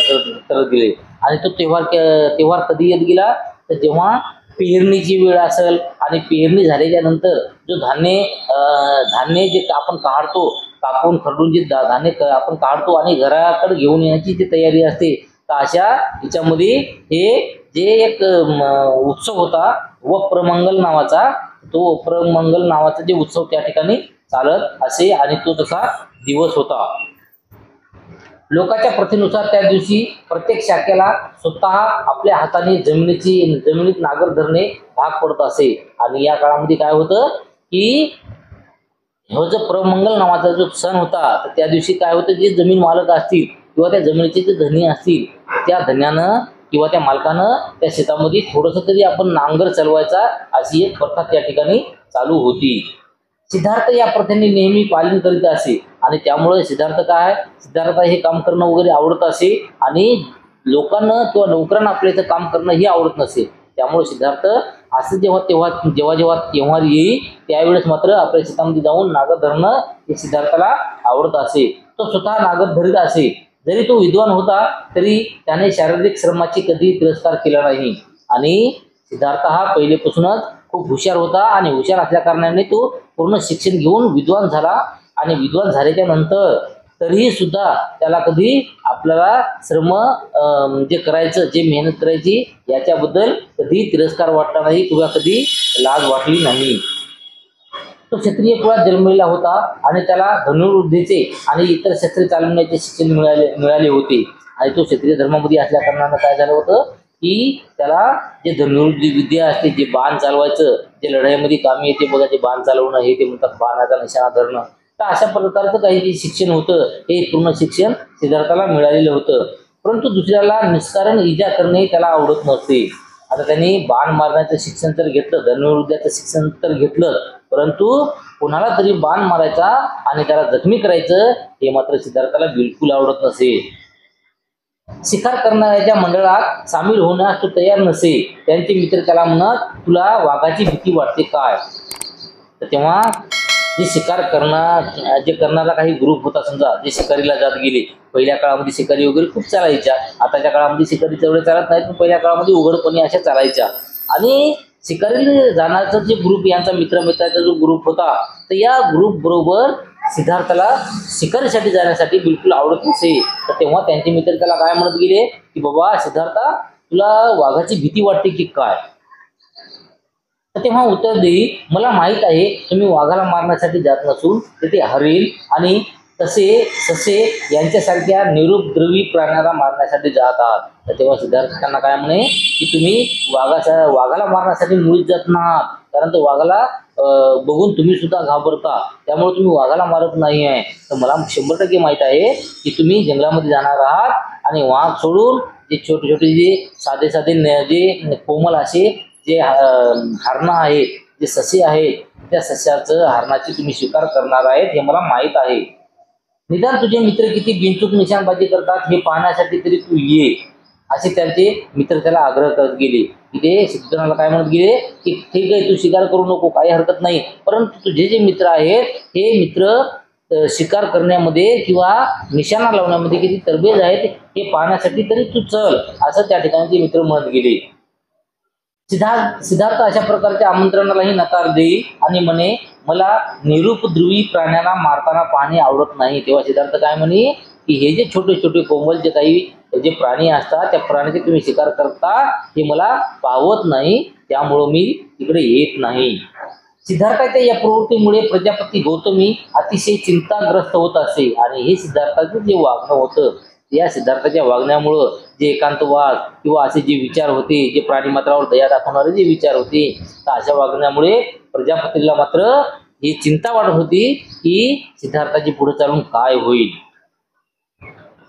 करत गेले. आणि तो त्योहार कधी येत गेला तर जेव्हा पेरणीची वेळ असेल आणि पेरणी झाल्याच्या नंतर जो धान्य जे आपण काढतो, कापून खरडून जे धान्य आपण काढतो आणि घराकडे घेऊन येण्याची जी तयारी असते, तर अशा याच्यामध्ये हे जे एक उत्सव होता वप्रमंगल नावाचा, तो वप्रमंगल नावाचा जे उत्सव त्या ठिकाणी चालत असे आणि तो तसा दिवस होता. लोकांच्या प्रथेनुसार त्या दिवशी प्रत्येक शाखेला स्वतः आपल्या हाताने जमिनीत नांगर धरणे भाग पडत असे. आणि या काळामध्ये काय होतं की हा जो प्रमंगल नावाचा जो सण होता, तर त्या दिवशी काय होतं, जे जमीन मालक असतील किंवा त्या जमिनीचे जे धनी असतील, त्या धन्यानं किंवा त्या मालकानं त्या शेतामध्ये थोडंसं तरी आपण नांगर चालवायचा अशी एक प्रथा त्या ठिकाणी चालू होती. सिद्धार्थ या प्रथेने नेहमी पालन करीत असे आणि त्यामुळे सिद्धार्थ हे काम करणं वगैरे आवडत असे आणि लोकांना किंवा नोकरांना आपल्या इथं काम करणं हे आवडत नसे. त्यामुळे सिद्धार्थ असं जेव्हा येईल त्यावेळेस मात्र आपल्या शेतामध्ये जाऊन नागर धरणं हे सिद्धार्थाला आवडत असे. तो स्वतः नागर धरीत असे. जरी तो विद्वान होता तरी त्याने शारीरिक श्रमाची कधी तिरस्कार केला नाही. आणि सिद्धार्थ हा पहिलेपासूनच खूप हुशार होता आणि हुशार असल्या कारणाने तो पूर्ण शिक्षण घेऊन विद्वान झाला. आणि विद्वान झाल्याच्या नंतर तरीही सुद्धा त्याला कधी आपल्याला श्रम जे करायचं, जे मेहनत करायची याच्याबद्दल कधी तिरस्कार वाटला नाही किंवा कधी लाज वाटली नाही. तो क्षत्रिय कुळात जन्मलेला होता आणि त्याला धनुर्विद्येचे आणि इतर शस्त्रे चालवण्याचे शिक्षण मिळाले होते. आणि तो क्षत्रिय धर्मामध्ये असल्या कारणानं काय झालं होतं की त्याला जे धनुर्विद्या असते, जे बाण चालवायचं, जे लढाईमध्ये कामी येते बघा, जे बाण चालवणं हे ते म्हणतात बाणाचा निशाणा धरणं, तर अशा प्रकारचं काही जे शिक्षण होतं हे पूर्ण शिक्षण सिद्धार्थाला मिळालेलं होतं. परंतु दुसऱ्याला निष्कारण इजा करणे त्याला आवडत नसते. आता त्यांनी बाण मारण्याचं शिक्षण तर घेतलं, धनुर्विद्याचं शिक्षण तर घेतलं, परंतु कोणाला तरी बाण मारायचा आणि त्याला जखमी करायचं हे मात्र सिद्धार्थाला बिलकुल आवडत नसे. शिकार करणाऱ्याच्या मंडळात सामील होण्यास तो तयार नसे. त्यांचे मित्र त्याला म्हणत, तुला वाघाची भीती वाटते काय? तर तेव्हा जे शिकार करणारा काही ग्रुप होता, समजा जे शिकारीला जात गेले. पहिल्या काळामध्ये शिकारी वगैरे खूप चालायच्या, आताच्या काळामध्ये शिकारी तेवढे चालत नाहीत, पण पहिल्या काळामध्ये उघडपणे अशा चालायच्या. आणि शिकारीला जाण्याचा जे ग्रुप, यांचा मित्राचा जो ग्रुप होता, तर या ग्रुप बरोबर सिद्धार्थाला शिकारीसाठी जाण्यासाठी बिलकुल आवडत नसे. तर तेव्हा त्यांचे मित्र त्याला काय म्हणत गेले की बाबा सिद्धार्था, तुला वाघाची भीती वाटते की काय? तर तेव्हा उत्तर देई, मला माहीत आहे तुम्ही वाघाला मारण्यासाठी जात नसून ते हरीण आणि तसे ससे यांच्यासारख्या निरुपद्रवी प्राण्याला मारण्यासाठी जात आहात. तर तेव्हा सिद्धार्थ त्यांना काय म्हणे की तुम्ही वाघाला मारण्यासाठी मुळीच जात नाहात, कारण तो वाघाला बघून तुम्ही सुद्धा घाबरता, त्यामुळे तुम्ही वाघाला मारत नाही आहे. तर मला 100% माहीत आहे की तुम्ही जंगलामध्ये जाणार आहात आणि वाघ सोडून जे छोटे छोटे जे साधे जे कोमल असे जे हरणं आहेत, जे ससे आहेत, त्या सस्याचं हरणाची तुम्ही शिकार करणार आहेत हे मला माहीत आहे. निदान तुझे मित्र किती बिनचूक निशाणबाजी करतात हे पाहण्यासाठी तरी तू ये, असे त्यांचे मित्र त्याला आग्रह करत गेले. ते सिद्धनाला काय म्हणत गेले की ठीक आहे, तू शिकार करू नको, काही हरकत नाही, परंतु तुझे जे मित्र आहेत हे मित्र शिकार करण्यामध्ये किंवा निशाणा लावण्यामध्ये किती तरबेज आहेत हे पाहण्यासाठी तरी तू चल, असं त्या ठिकाणचे मित्र म्हणत गेले. सिद्धार्थ अशा प्रकारच्या आमंत्रणालाही नकार देई आणि म्हणे, मला निरुपद्रवी प्राण्यांना मारताना पाहणे आवडत नाही. तेव्हा सिद्धार्थ काय म्हणे की हे जे छोटे छोटे कोमल जे काही जे प्राणी असतात, त्या प्राण्याचे तुम्ही शिकार करता हे मला पावत नाही, त्यामुळं मी तिकडे येत नाही. सिद्धार्थाच्या या प्रवृत्तीमुळे प्रजापती गौतमी अतिशय चिंताग्रस्त होत असे आणि हे सिद्धार्थाचं जे वागणं होतं, या सिद्धार्थाच्या वागण्यामुळं जे एकांतवाद किंवा असे जे विचार होते, जे प्राणीमात्रावर दया दाखवणारे जे विचार होते, तर अशा वागण्यामुळे प्रजापतीला मात्र ही चिंता वाटत होती की सिद्धार्थाची पुढे चालून काय होईल.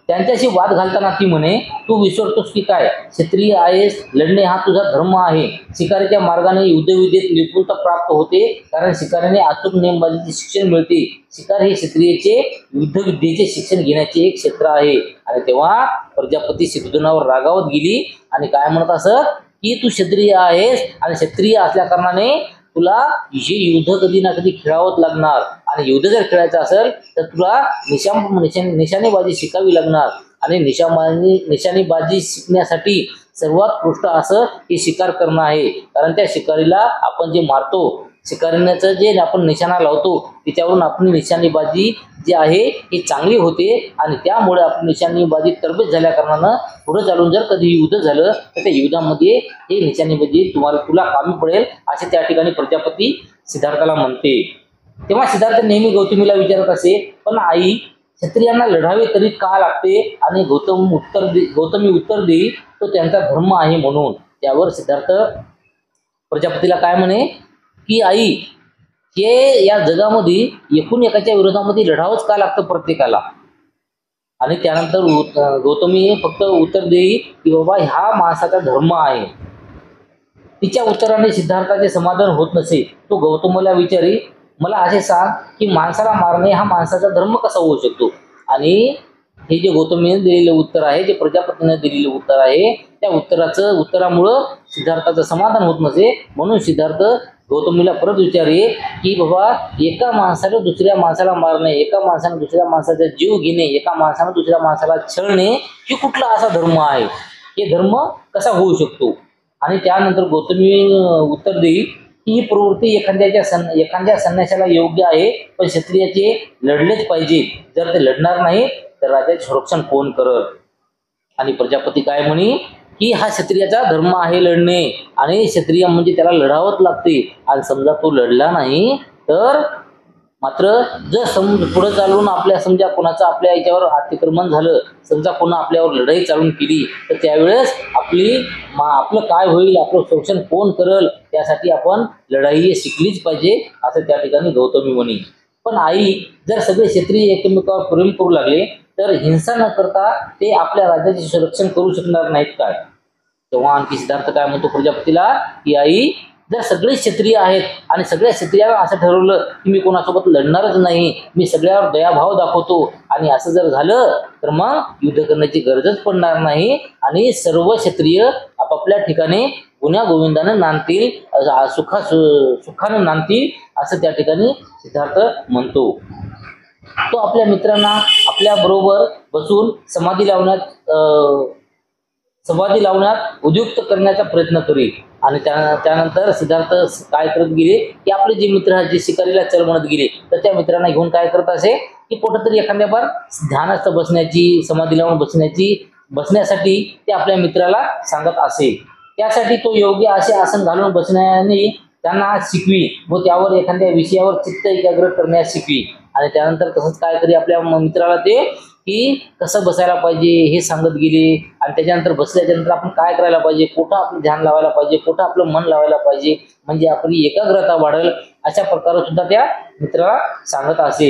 त्यांच्याशी वाद घालताना ती म्हणे, तू विसरतोस की काय? क्षत्रिय आहेस, लढणे हा तुझा धर्म आहे. शिकारीच्या मार्गाने युद्धविद्येत निपुणता प्राप्त होते, कारण शिकारीने अचूक नेमबाजीचे शिक्षण मिळते. शिकार हे क्षत्रियेचे युद्धविद्येचे शिक्षण घेण्याचे एक क्षेत्र आहे. आणि तेव्हा प्रजापती सिद्धनावर रागावत गेली आणि काय म्हणत असत की तू क्षत्रिय आहेस आणि क्षत्रिय असल्या कारणाने तुला हे युद्ध कधी ना कधी खेळावंच लागणार, आणि युद्ध जर खेळायचं असेल तर तुला निशाणेबाजी शिकावी लागणार. आणि निशाणेबाजी शिकण्यासाठी सर्वात गोष्ट असं की शिकार करणं आहे, कारण त्या शिकारीला आपण जे मारतो, शिकारीचं जे आपण निशाणा लावतो त्याच्यावरून आपली निशाणेबाजी जी आहे ही चांगली होते आणि त्यामुळे आपली निशाणेबाजी तरबेज झाल्या कारणानं पुढे चालून जर कधी युद्ध झालं तर त्या युद्धामध्ये हे निशाणेबाजी तुला कामी पडेल, असे त्या ठिकाणी प्रजापती सिद्धार्थाला म्हणते. तेव्हा सिद्धार्थ नेहमी गौतमीला विचारत असे, पण आई, क्षत्रियांना लढावे तरी का लागते? आणि गौतमी उत्तर देई, तो त्यांचा धर्म आहे म्हणून. त्यावर सिद्धार्थ प्रजापतीला काय म्हणे की आई, हे या जगामध्ये एकूण एकाच्या विरोधामध्ये लढावंच का लागतं प्रत्येकाला? आणि त्यानंतर गौतमी फक्त उत्तर देई की बाबा हा माणसाचा धर्म आहे. तिच्या उत्तराने सिद्धार्थाचे समाधान होत नसे. तो गौतमीला विचारी, मला असे सांग की माणसाला मारणे हा माणसाचा धर्म कसा होऊ शकतो? आणि हे जे गौतमीने दिलेलं उत्तर आहे, जे प्रजापतीने दिलेलं उत्तर आहे, त्या उत्तरामुळं सिद्धार्थाचं समाधान होत नसे. म्हणून सिद्धार्थ गौतमीला परत विचारे की बाबा, एका माणसाला दुसऱ्या माणसाला मारणे, एका माणसाने दुसऱ्या माणसाचा जीव घेणे, एका माणसाने दुसऱ्या माणसाला छळणे, ही कुठला असा धर्म आहे? हे धर्म कसा होऊ शकतो? आणि त्यानंतर गौतमी उत्तर देईल ही प्रवृत्ती एखाद्या संन्याशाला योग्य आहे, पण क्षत्रियाचे लढलेच पाहिजे. जर ते लढणार नाही तर राजाचे संरक्षण कोण करत? आणि प्रजापती काय म्हणे की हा क्षत्रियाचा धर्म आहे लढणे, आणि क्षत्रिय म्हणजे त्याला लढावंच लागते. आणि समजा तो लढला नाही तर मात्र जर पुढे चालून आपल्या समजा कोणाचं आपल्या याच्यावर अतिक्रमण झालं, समजा कोणा आपल्यावर लढाई चालून केली, तर त्यावेळेस आपलं काय होईल, आपलं संरक्षण कोण करल, त्यासाठी आपण लढाई शिकलीच पाहिजे, असं त्या ठिकाणी गौतमी म्हणे. पण आई, जर सगळे क्षत्रिय एकमेकावर प्रेम करू लागले तर हिंसा न करता ते आपल्या राज्याचे संरक्षण करू शकणार नाहीत काय? तेव्हा आणखी सिद्धार्थ काय म्हणतो प्रजापतीला की आई, जर सगळे क्षत्रिय आहेत आणि सगळ्या क्षत्रियाला असं ठरवलं की मी कोणासोबत लढणारच नाही, मी सगळ्यावर दयाभाव दाखवतो, आणि असं जर झालं तर मग युद्ध करण्याची गरजच पडणार नाही, आणि सर्व क्षत्रिय आपापल्या ठिकाणी गुण्या गोविंदानं नांदतील, सुखानं नांदतील, असं त्या ठिकाणी सिद्धार्थ म्हणतो. तो आपल्या मित्रांना आपल्या बरोबर बसून समाधी लावण्यात उद्युक्त करण्याचा प्रयत्न करील. आणि त्यानंतर सिद्धार्थ काय करत गेले की आपले जे मित्र आहेत, जे शिकारीला चल म्हणत गेले, तर त्या मित्रांना घेऊन काय करत असे की कुठंतरी एखाद्या बार ध्यानस्थ बसण्याची, समाधी लावून बसण्यासाठी ते आपल्या मित्राला सांगत असे. त्यासाठी तो योग्य असे आसन घालून बसण्याने त्यांना शिकवी व त्यावर एखाद्या विषयावर चित्त एकाग्र करण्यास शिकवी. आणि त्यानंतर तसंच काय करी आपल्या मित्राला ते की कसं बसायला पाहिजे हे सांगत गेले. आणि त्याच्यानंतर बसल्याच्यानंतर आपण काय करायला पाहिजे, कुठं आपलं ध्यान लावायला पाहिजे, कुठं आपलं मन लावायला पाहिजे, म्हणजे आपली एकाग्रता वाढेल, अशा प्रकारे सुद्धा त्या मित्राला सांगत असे.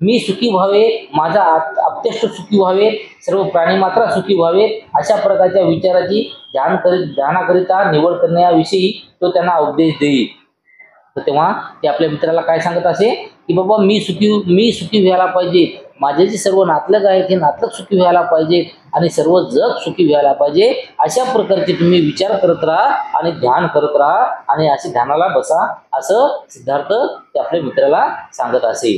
मी सुखी व्हावे, माझा आप्तेष्ट सुखी व्हावे, सर्व प्राणी मात्र सुखी व्हावे, अशा प्रकारच्या विचाराची ध्यानाकरिता निवड करण्याविषयी तो त्यांना उपदेश देईल. तर तेव्हा ते आपल्या मित्राला काय सांगत असे की बाबा मी सुखी व्हायला पाहिजे, माझे जे सर्व नातलग आहेत हे नातलग सुखी व्हायला पाहिजेत, आणि सर्व जग सुखी व्हायला पाहिजे, अशा प्रकारचे तुम्ही विचार करत राहा आणि ध्यान करत राहा, आणि असे ध्यानाला बसा, असं सिद्धार्थ ते आपल्या मित्राला सांगत असे.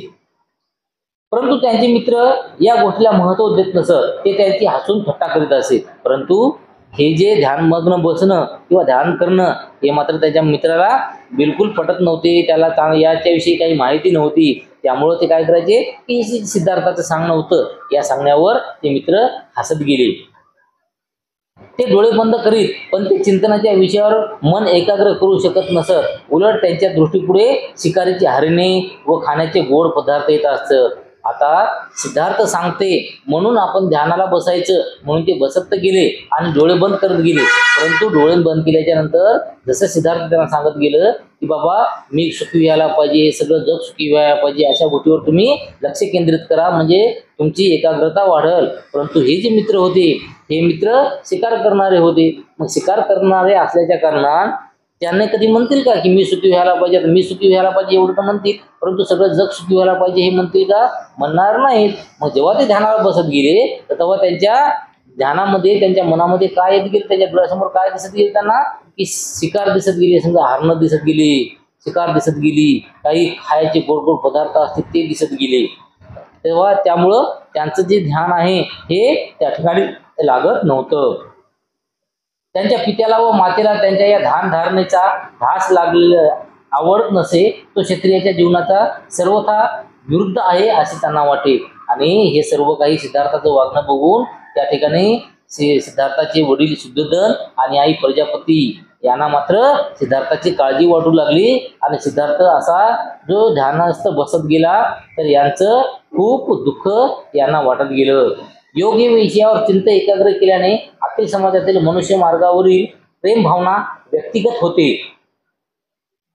परंतु त्यांचे मित्र या गोष्टीला महत्त्व देत नसत, ते त्यांची हसून थट्टा करीत असे. परंतु हे जे ध्यानमग्न बसणं किंवा ध्यान करणं हे मात्र त्याच्या मित्राला बिलकुल पटत नव्हते, त्याला याच्याविषयी काही माहिती नव्हती. त्यामुळं ते काय करायचे की सिद्धार्थाचं सांगणं होतं, या सांगण्यावर ते मित्र हसत गेले. ते डोळे बंद करीत, पण ते चिंतनाच्या विषयावर मन एकाग्र करू शकत नसत. उलट त्यांच्या दृष्टीपुढे शिकारीची हरिणे व खाण्याचे गोड पदार्थ येत असत. आता सिद्धार्थ सांगते म्हणून आपण ध्यानाला बसायचं म्हणून ते बसत गेले आणि डोळे बंद करत गेले. परंतु डोळे बंद केल्याच्या नंतर जसं सिद्धार्थ त्यांना सांगत गेलं की बाबा मी सुखी व्हायला पाहिजे, सगळं जग सुखी व्हायला पाहिजे, अशा गोष्टीवर तुम्ही लक्ष केंद्रित करा, म्हणजे तुमची एकाग्रता वाढेल. परंतु हे जे मित्र होते, हे मित्र शिकार करणारे होते. मग शिकार करणारे असल्याच्या कारणानं त्यांना कधी म्हणतील का की मी सुखी व्हायला पाहिजे, मी सुखी व्हायला पाहिजे एवढं तर म्हणतील, परंतु सगळं जग सुखी व्हायला पाहिजे हे म्हणतील का? म्हणणार नाहीत. मग जेव्हा ते ध्यानाला बसत गेले तर तेव्हा त्यांच्या ध्यानामध्ये, त्यांच्या मनामध्ये काय येत गेले, त्यांच्या डोळ्यासमोर काय दिसत गेले त्यांना की शिकार दिसत गेले, समजा हरणं दिसत गेली, शिकार दिसत गेली, काही खायचे गोड गोड पदार्थ असतील ते दिसत गेले. तेव्हा त्यामुळं त्यांचं जे ध्यान आहे हे त्या ठिकाणी लागत नव्हतं. त्यांच्या पित्याला व मातेला त्यांच्या या धारणेचा ध्यास लागलेला आवडत नसे. तो क्षत्रियाच्या जीवनाचा सर्वथा विरुद्ध आहे असे त्यांना वाटे. आणि हे सर्व काही सिद्धार्थाचं वागणं बघून त्या ठिकाणी सिद्धार्थाचे वडील शुद्धोधन आणि आई प्रजापती यांना मात्र सिद्धार्थाची काळजी वाटू लागली. आणि सिद्धार्थ असा जो ध्यानस्थ बसत गेला तर यांचं खूप दुःख यांना वाटत गेलं. योग्य विषयावर चिंता एकाग्र केल्याने आतील समाजातील मनुष्य मार्गावरील प्रेम भावना व्यक्तिगत होते,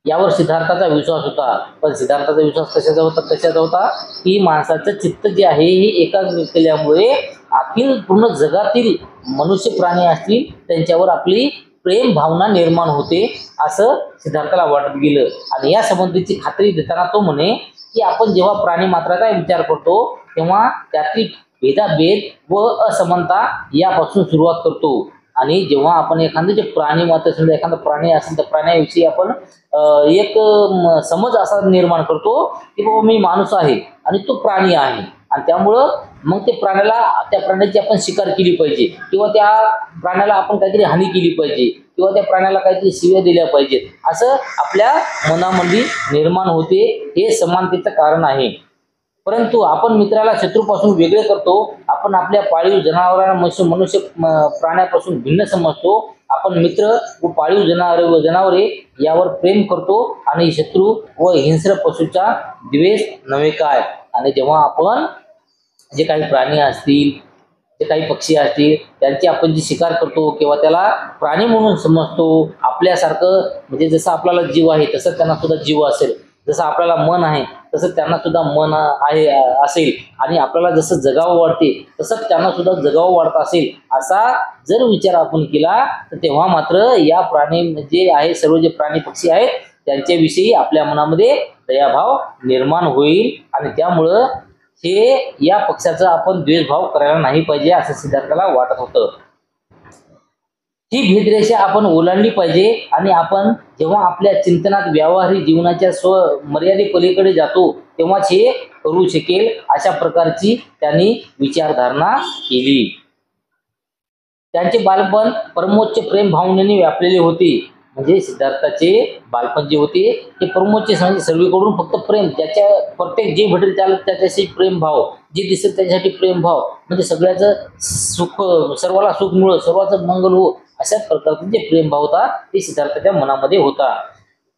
यावर सिद्धार्थाचा विश्वास होता. पण सिद्धार्थाचा विश्वास कशाचा होता की माणसाचं चित्त जे आहे हे एकाग्र केल्यामुळे आतील पूर्ण जगातील मनुष्य प्राणी असतील त्यांच्यावर आपली प्रेम भावना निर्माण होते, असं सिद्धार्थाला वाटत गेलं. आणि या संबंधीची खात्री देताना तो म्हणे की आपण जेव्हा प्राणी मात्राचा विचार करतो तेव्हा त्यातील भेदाभेद व असमानता यापासून सुरुवात करतो. आणि जेव्हा आपण एखादं जे प्राणी मात्र समजा एखादा प्राणी असेल तर प्राण्याविषयी आपण एक समज असा निर्माण करतो की बाबा मी माणूस आहे आणि तो प्राणी आहे, आणि त्यामुळं मग त्या प्राण्याची आपण शिकार केली पाहिजे किंवा त्या प्राण्याला आपण काहीतरी हानी केली पाहिजे किंवा त्या प्राण्याला काहीतरी शिव्या दिल्या पाहिजेत असं आपल्या मनामध्ये निर्माण होते. हे समानतेचं कारण आहे. परंतु आपण मित्राला शत्रूपासून वेगळे करतो. आपण आपल्या पाळीव जनावरांना मनुष्य प्राण्यापासून भिन्न समजतो. आपण मित्र व पाळीव जनावरे यावर प्रेम करतो आणि शत्रू व हिंस्र पशूचा द्वेष नव्हे काय. आणि जेव्हा आपण जे काही प्राणी असतील, जे काही पक्षी असतील, त्यांची आपण जी शिकार करतो किंवा त्याला प्राणी म्हणून समजतो, आपल्यासारखं म्हणजे जसं आपल्याला जीव आहे तसं त्यांना सुद्धा जीव असेल, जसं आपल्याला मन आहे तसं त्यांना सुद्धा मन आहे असेल, आणि आपल्याला जसं जगावं वाटते तसंच त्यांना सुद्धा जगावं वाटत असेल, असा जर विचार आपण केला तर तेव्हा मात्र या प्राणी जे आहे, सर्व जे प्राणी पक्षी आहेत त्यांच्याविषयी आपल्या मनामध्ये दयाभाव निर्माण होईल. आणि त्यामुळं हे या पक्षाचा आपण द्वेषभाव करायला नाही पाहिजे असं सिद्धार्थाला वाटत होतं. ही भेदरेषा आपण ओलांडली पाहिजे. आणि आपण जेव्हा आपल्या चिंतनात व्यावहारिक जीवनाच्या मर्यादे पलीकडे जातो तेव्हाच हे करू शकेल, अशा प्रकारची त्यांनी विचारधारणा केली. त्यांचे बालपण परमोच्च प्रेम भावनेने व्यापलेले होते. म्हणजे सिद्धार्थाचे बालपण जे होते ते परमोच्च म्हणजे सर्वीकडून फक्त प्रेम, ज्याच्या प्रत्येक जे भेटेल त्याला त्याच्याशी प्रेम भाव, जे दिसेल त्याच्यासाठी प्रेम भाव, म्हणजे सगळ्याचं सुख, सर्वाला सुख मिळो, सर्वांचं मंगल हो, अशा प्रकारचे जे प्रेम भाव होता ते सिद्धार्थाच्या मनामध्ये होता.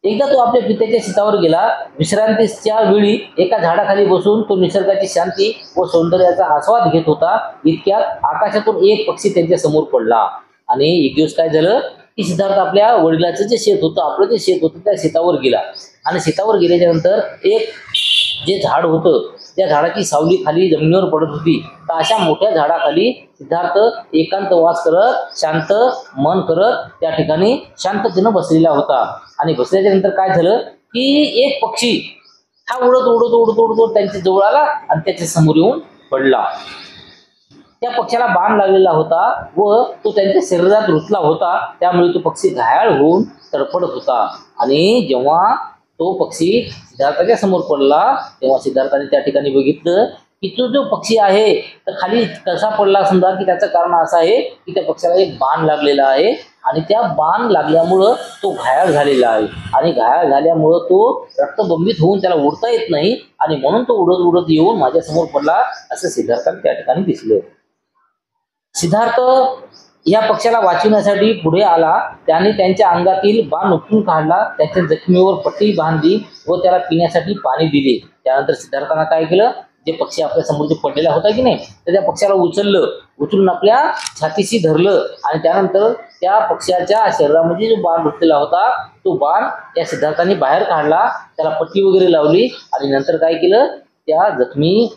एकदा तो आपल्या पित्याच्या शेतावर गेला. विश्रांतीच्या वेळी एका झाडाखाली बसून तो निसर्गाची शांती व सौंदर्याचा आस्वाद घेत होता. इतक्यात आकाशातून एक पक्षी त्यांच्या समोर पडला. आणि एक दिवस काय झालं की सिद्धार्थ आपल्या वडिलाचं जे शेत होतं, आपलं जे शेत होतं त्या शेतावर गेला. आणि शेतावर गेल्याच्या नंतर एक जे झाड होतं त्या झाडाची सावली खाली जमिनीवर पडत होती. तर अशा मोठ्या झाडाखाली सिद्धार्थ एकांत वास करत, शांत मन करत त्या ठिकाणी शांततेनं बसलेला होता. आणि बसल्याच्या नंतर काय झालं की एक पक्षी हा उडत उडत उडत उडत त्यांच्या जवळ आला आणि त्याच्या समोर येऊन पडला. त्या पक्षाला बाण लागलेला होता व तो त्यांच्या शरीरात रुतला होता. त्यामुळे तो पक्षी घायाळ होऊन तडफडत होता. आणि जेव्हा तो पक्षी सिद्धार्थाच्या समोर पडला तेव्हा सिद्धार्थाने त्या ठिकाणी बघितलं की तो जो पक्षी आहे तर खाली कसा पडला समजा की त्याचं कारण असं आहे की त्या पक्षाला एक बाण लागलेला आहे आणि त्या बाण लागल्यामुळं तो घायाळ झालेला आहे. आणि घायाळ झाल्यामुळं तो रक्तबंबित होऊन त्याला उडता येत नाही आणि म्हणून तो उडत उडत येऊन माझ्यासमोर पडला असं सिद्धार्थाने त्या ठिकाणी दिसलं. सिद्धार्थ या पक्षाला वाचवण्यासाठी पुढे आला. त्याने त्यांच्या अंगातील बाण उपटून काढला, त्याच्या जखमीवर पट्टी बांधली व त्याला पिण्यासाठी पाणी दिले. त्यानंतर सिद्धार्थानं काय केलं, जे पक्षी आपल्या समोर जे पडलेला होता की नाही तर त्या पक्षाला उचलून आपल्या छातीशी धरलं आणि त्यानंतर त्या पक्षाच्या शरीरामध्ये जो बाण घुसलेला होता तो बाण या सिद्धार्थाने बाहेर काढला, त्याला पट्टी वगैरे लावली आणि नंतर काय केलं, त्या जखमी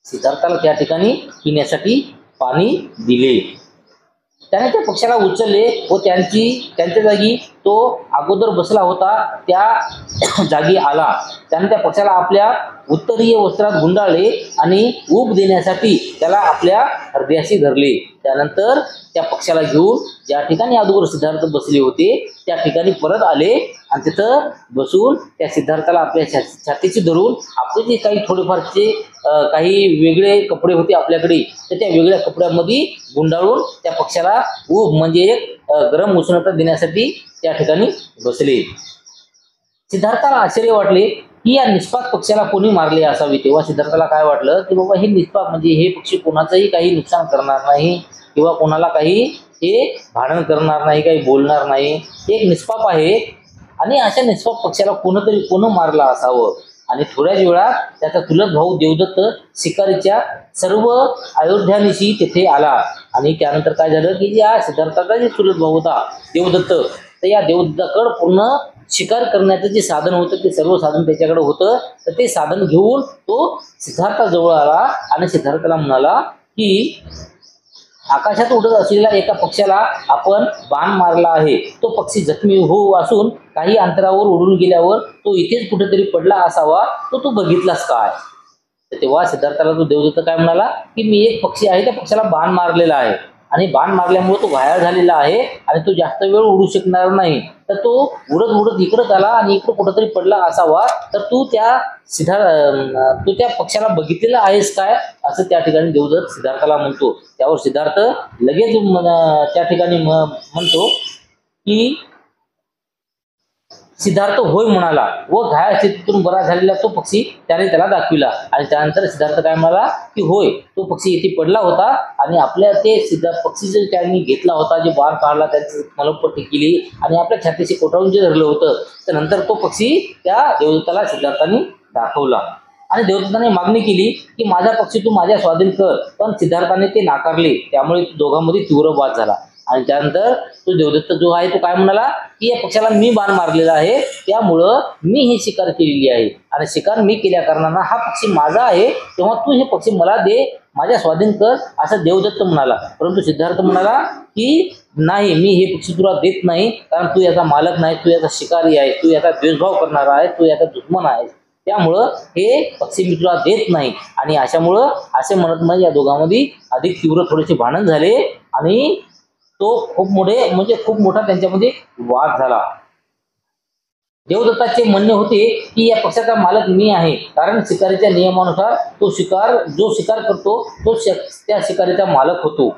सिद्धार्थाला त्या ठिकाणी पिण्यासाठी पाणी दिले. त्याने त्या पक्षाला उचलले व त्यांच्या जागी तो अगोदर बसला होता त्या जागी आला. त्याने त्या पक्षाला आपल्या उत्तरीय वस्त्रात गुंडाळले आणि ऊब देण्यासाठी त्याला आपल्या हृदयाशी धरले. त्यानंतर त्या पक्षाला घेऊन ज्या ठिकाणी अगोदर सिद्धार्थ बसले होते त्या ठिकाणी परत आले आणि तिथं बसून त्या सिद्धार्थाला आपल्या छातीची धरून आपले जे काही थोडेफारचे काही वेगळे कपडे होते आपल्याकडे तर त्या वेगळ्या कपड्यामध्ये गुंडाळून त्या पक्षाला ऊब म्हणजे एक गरम उष्णता देण्यासाठी त्या ठिकाणी बसले. सिद्धार्थाला आश्चर्य वाटले की या निष्पाप पक्षाला कोणी मारले असावे. तेव्हा सिद्धार्थाला काय वाटलं की बाबा हे निष्पाप म्हणजे हे पक्षी कोणाचंही काही नुकसान करणार नाही किंवा कोणाला काही हे भांडण करणार नाही, काही बोलणार नाही, एक निष्पाप आहे आणि अशा निष्पाप पक्षाला कोण मारला असावं. आणि थोड्याच वेळात त्याचा चुलत भाऊ देवदत्त शिकारीच्या सर्व अयोध्यानिशी तिथे आला. आणि त्यानंतर काय झालं की या सिद्धार्थाचा जे चुलत भाऊ होता देवदत्त, तर या देवदत्ताकडे पूर्ण शिकार करण्याचं जे साधन होतं ते सर्व साधन त्याच्याकडे होतं. तर ते साधन घेऊन तो सिद्धार्थाजवळ आला आणि सिद्धार्थाला म्हणाला की आकाशात उडत असलेल्या एका पक्षाला आपण बाण मारला आहे, तो पक्षी जखमी होऊ असून काही अंतरावर उडून गेल्यावर तो इथेच कुठेतरी पडला असावा, तो तू बघितलास काय. तर तेव्हा सिद्धार्थाला तो देवदत्त काय म्हणाला की मी एक पक्षी आहे त्या पक्षाला बाण मारलेला आहे आणि बाण मारल्यामुळे तो घायाळ झालेला आहे आणि तो जास्त वेळ उडू शकणार नाही, तर तो उडत इकडं आला आणि इकडं कुठंतरी पडला असावा, तर तू त्या पक्षाला बघितलेला आहेस काय असं त्या ठिकाणी देवदत्त सिद्धार्थाला म्हणतो. त्यावर सिद्धार्थ लगेच त्या ठिकाणी म्हणतो की सिद्धार्थ होय म्हणाला व घायाळ स्थितीतून बरा झालेला तो पक्षी त्याने त्याला दाखविला आणि त्यानंतर सिद्धार्थ काय म्हणाला की होय तो पक्षी येथे पडला होता आणि आपल्या ते पक्षीचे त्यांनी घेतला होता, जे बार काढला, त्यांची मलमपट्टी केली आणि आपल्या छातीशी कोटाळून जे धरलं होतं, त्यानंतर तो पक्षी त्या देवदत्ताला सिद्धार्थाने दाखवला आणि देवदत्ताने मागणी केली की माझा पक्षी तू माझ्या स्वाधीन कर, पण सिद्धार्थाने ते नाकारले. त्यामुळे दोघांमध्ये तीव्र वाद झाला आणि त्यानंतर तो देवदत्त जो आहे तो काय म्हणाला की या पक्षाला मी बाण मारलेला आहे, त्यामुळं मी ही शिकार केलेली आहे आणि शिकार मी केल्या कारणानं हा पक्षी माझा आहे, तेव्हा तू हे पक्षी मला दे, माझ्या स्वाधीन कर, असं देवदत्त म्हणाला. परंतु सिद्धार्थ म्हणाला की नाही, मी हे पक्षी तुला देत नाही, कारण तू याचा मालक नाही, तू याचा शिकारी आहे, तू याचा द्वेषभाव करणारा आहे, तू याचा दुश्मन आहे, त्यामुळं हे पक्षी मी तुला देत नाही. आणि अशामुळं असे म्हणत या दोघांमध्ये अधिक तीव्र थोडेसे भांडण झाले आणि तो खूप मोठा त्यांच्यामध्ये वाद झाला. देवदत्ताचे म्हणणे होते की या पक्षाचा मालक मी आहे, कारण शिकारीच्या नियमानुसार जो शिकार करतो तो त्या शिकारीचा मालक होतो.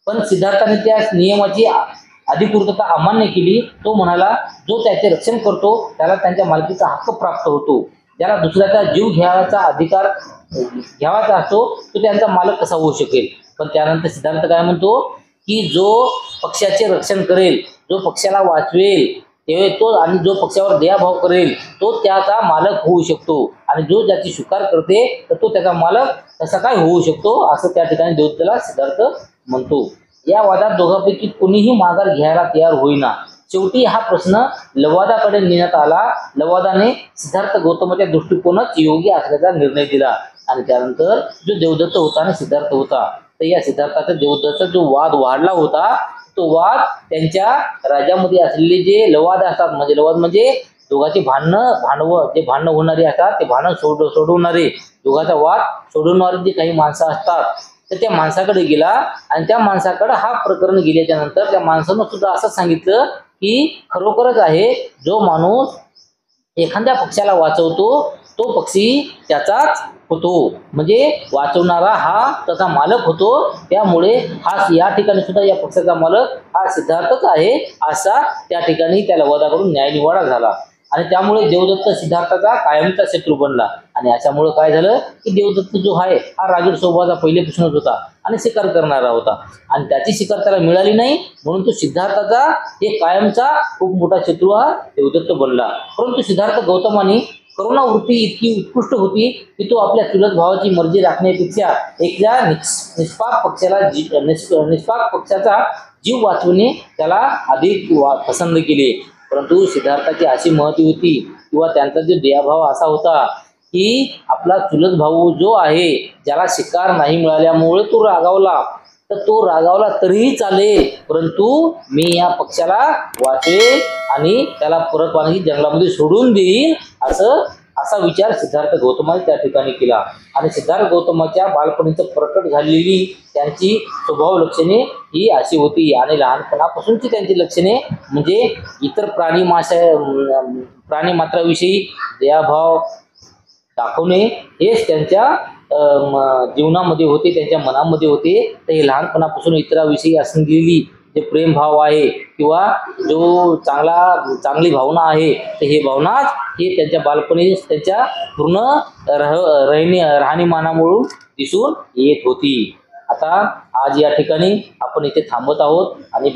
पण सिद्धार्थाने त्या नियमाची अधिकृतता अमान्य केली. तो म्हणाला जो त्याचे रक्षण करतो त्याला त्यांच्या मालकीचा हक्क प्राप्त होतो, ज्याला दुसऱ्याचा जीव घ्यायचा अधिकार घ्यावाचा असतो तो त्यांचा मालक कसा होऊ शकेल. पण त्यानंतर सिद्धार्थ काय म्हणतो की जो पक्षाचे रक्षण करेल, जो पक्षाला वाचवेल तो आणि जो पक्षावर दयाभाव करेल तो त्याचा मालक होऊ शकतो, आणि जो ज्याची शिकार करते तर तो त्याचा मालक कसा काय होऊ शकतो, असं त्या ठिकाणी देवदत्ताला सिद्धार्थ म्हणतो. या वादात दोघांपैकी कोणीही माघार घ्यायला तयार होईना. शेवटी हा प्रश्न लवादाकडे नेण्यात आला. लवादाने सिद्धार्थ गौतमाच्या दृष्टिकोनात योग्य असल्याचा निर्णय दिला आणि त्यानंतर जो देवदत्त होता आणि सिद्धार्थ होता, तर या सिद्धार्थाचा देवदत्ताचा जो वाद वाढला होता, तो वाद त्यांच्या राज्यामध्ये असलेले जे लवाद असतात, म्हणजे लवाद म्हणजे दोघांचे भांडणं होणारे असतात, ते भांडण सोडवणारे, दोघांचा वाद सोडवणारे जे काही माणसं असतात, तर त्या माणसाकडे गेला आणि त्या माणसाकडे हा प्रकरण गेल्याच्या नंतर त्या माणसानं सुद्धा असं सांगितलं की खरोखरच आहे, जो माणूस एखाद्या पक्षाला वाचवतो तो पक्षी त्याचाच होतो, म्हणजे वाचवणारा हा त्याचा मालक होतो. त्यामुळे हा या ठिकाणी सुद्धा या पक्षाचा मालक हा सिद्धार्थच आहे, असा त्या ठिकाणी त्या लवादाकडून न्यायनिवाडा झाला आणि त्यामुळे देवदत्त सिद्धार्थाचा कायमचा शत्रू बनला. आणि अशामुळे काय झालं की देवदत्त जो आहे हा रागीट स्वभावाचा पहिलेपासूनच होता आणि शिकार करणारा होता आणि त्याची शिकार त्याला मिळाली नाही, म्हणून तो सिद्धार्थाचा एक कायमचा खूप मोठा शत्रू हा देवदत्त बनला. परंतु सिद्धार्थ गौतमाने करुणावृत्ती इतकी उत्कृष्ट होती की तो आपल्या चुलत भावाची मर्जी राखण्यापेक्षा एकल्या निष्पाक पक्षाचा जीव वाचवणे त्याला अधिक पसंत केले. परंतु सिद्धार्थाची अशी महती होती किंवा त्यांचा जो दयाभाव असा होता की आपला चुलत भाऊ जो आहे, ज्याला शिकार नाही मिळाल्यामुळे तो रागावला, तर तो रागावला तरीही चालेल, परंतु मी या पक्षाला वाचवेल आणि त्याला परत पाणी जंगलामध्ये सोडून देईल, असा विचार सिद्धार्थ गौतमाने त्या ठिकाणी केला. आणि सिद्धार्थ गौतमाच्या बालपणीचं प्रकट झालेली त्यांची स्वभाव लक्षणे ही अशी होती आणि लहानपणापासूनची त्यांची लक्षणे म्हणजे इतर प्राणी मात्राविषयी दयाभाव दाखवणे हेच त्यांच्या जीवनामध्ये होते, त्यांच्या मनामध्ये होते. तर हे लहानपणापासून इतराविषयी असलेली जे प्रेमभाव आहे किंवा जो चांगली भावना आहे, तर हे भावनाच हे त्यांच्या बालपणी त्यांच्या पूर्ण राहणीमानामुळे दिसून येत होती. आता आज या ठिकाणी आपण इथे थांबत आहोत आणि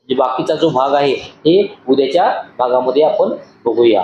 बाकीचा जो भाग आहे हे उद्याच्या भागामध्ये आपण बघूया.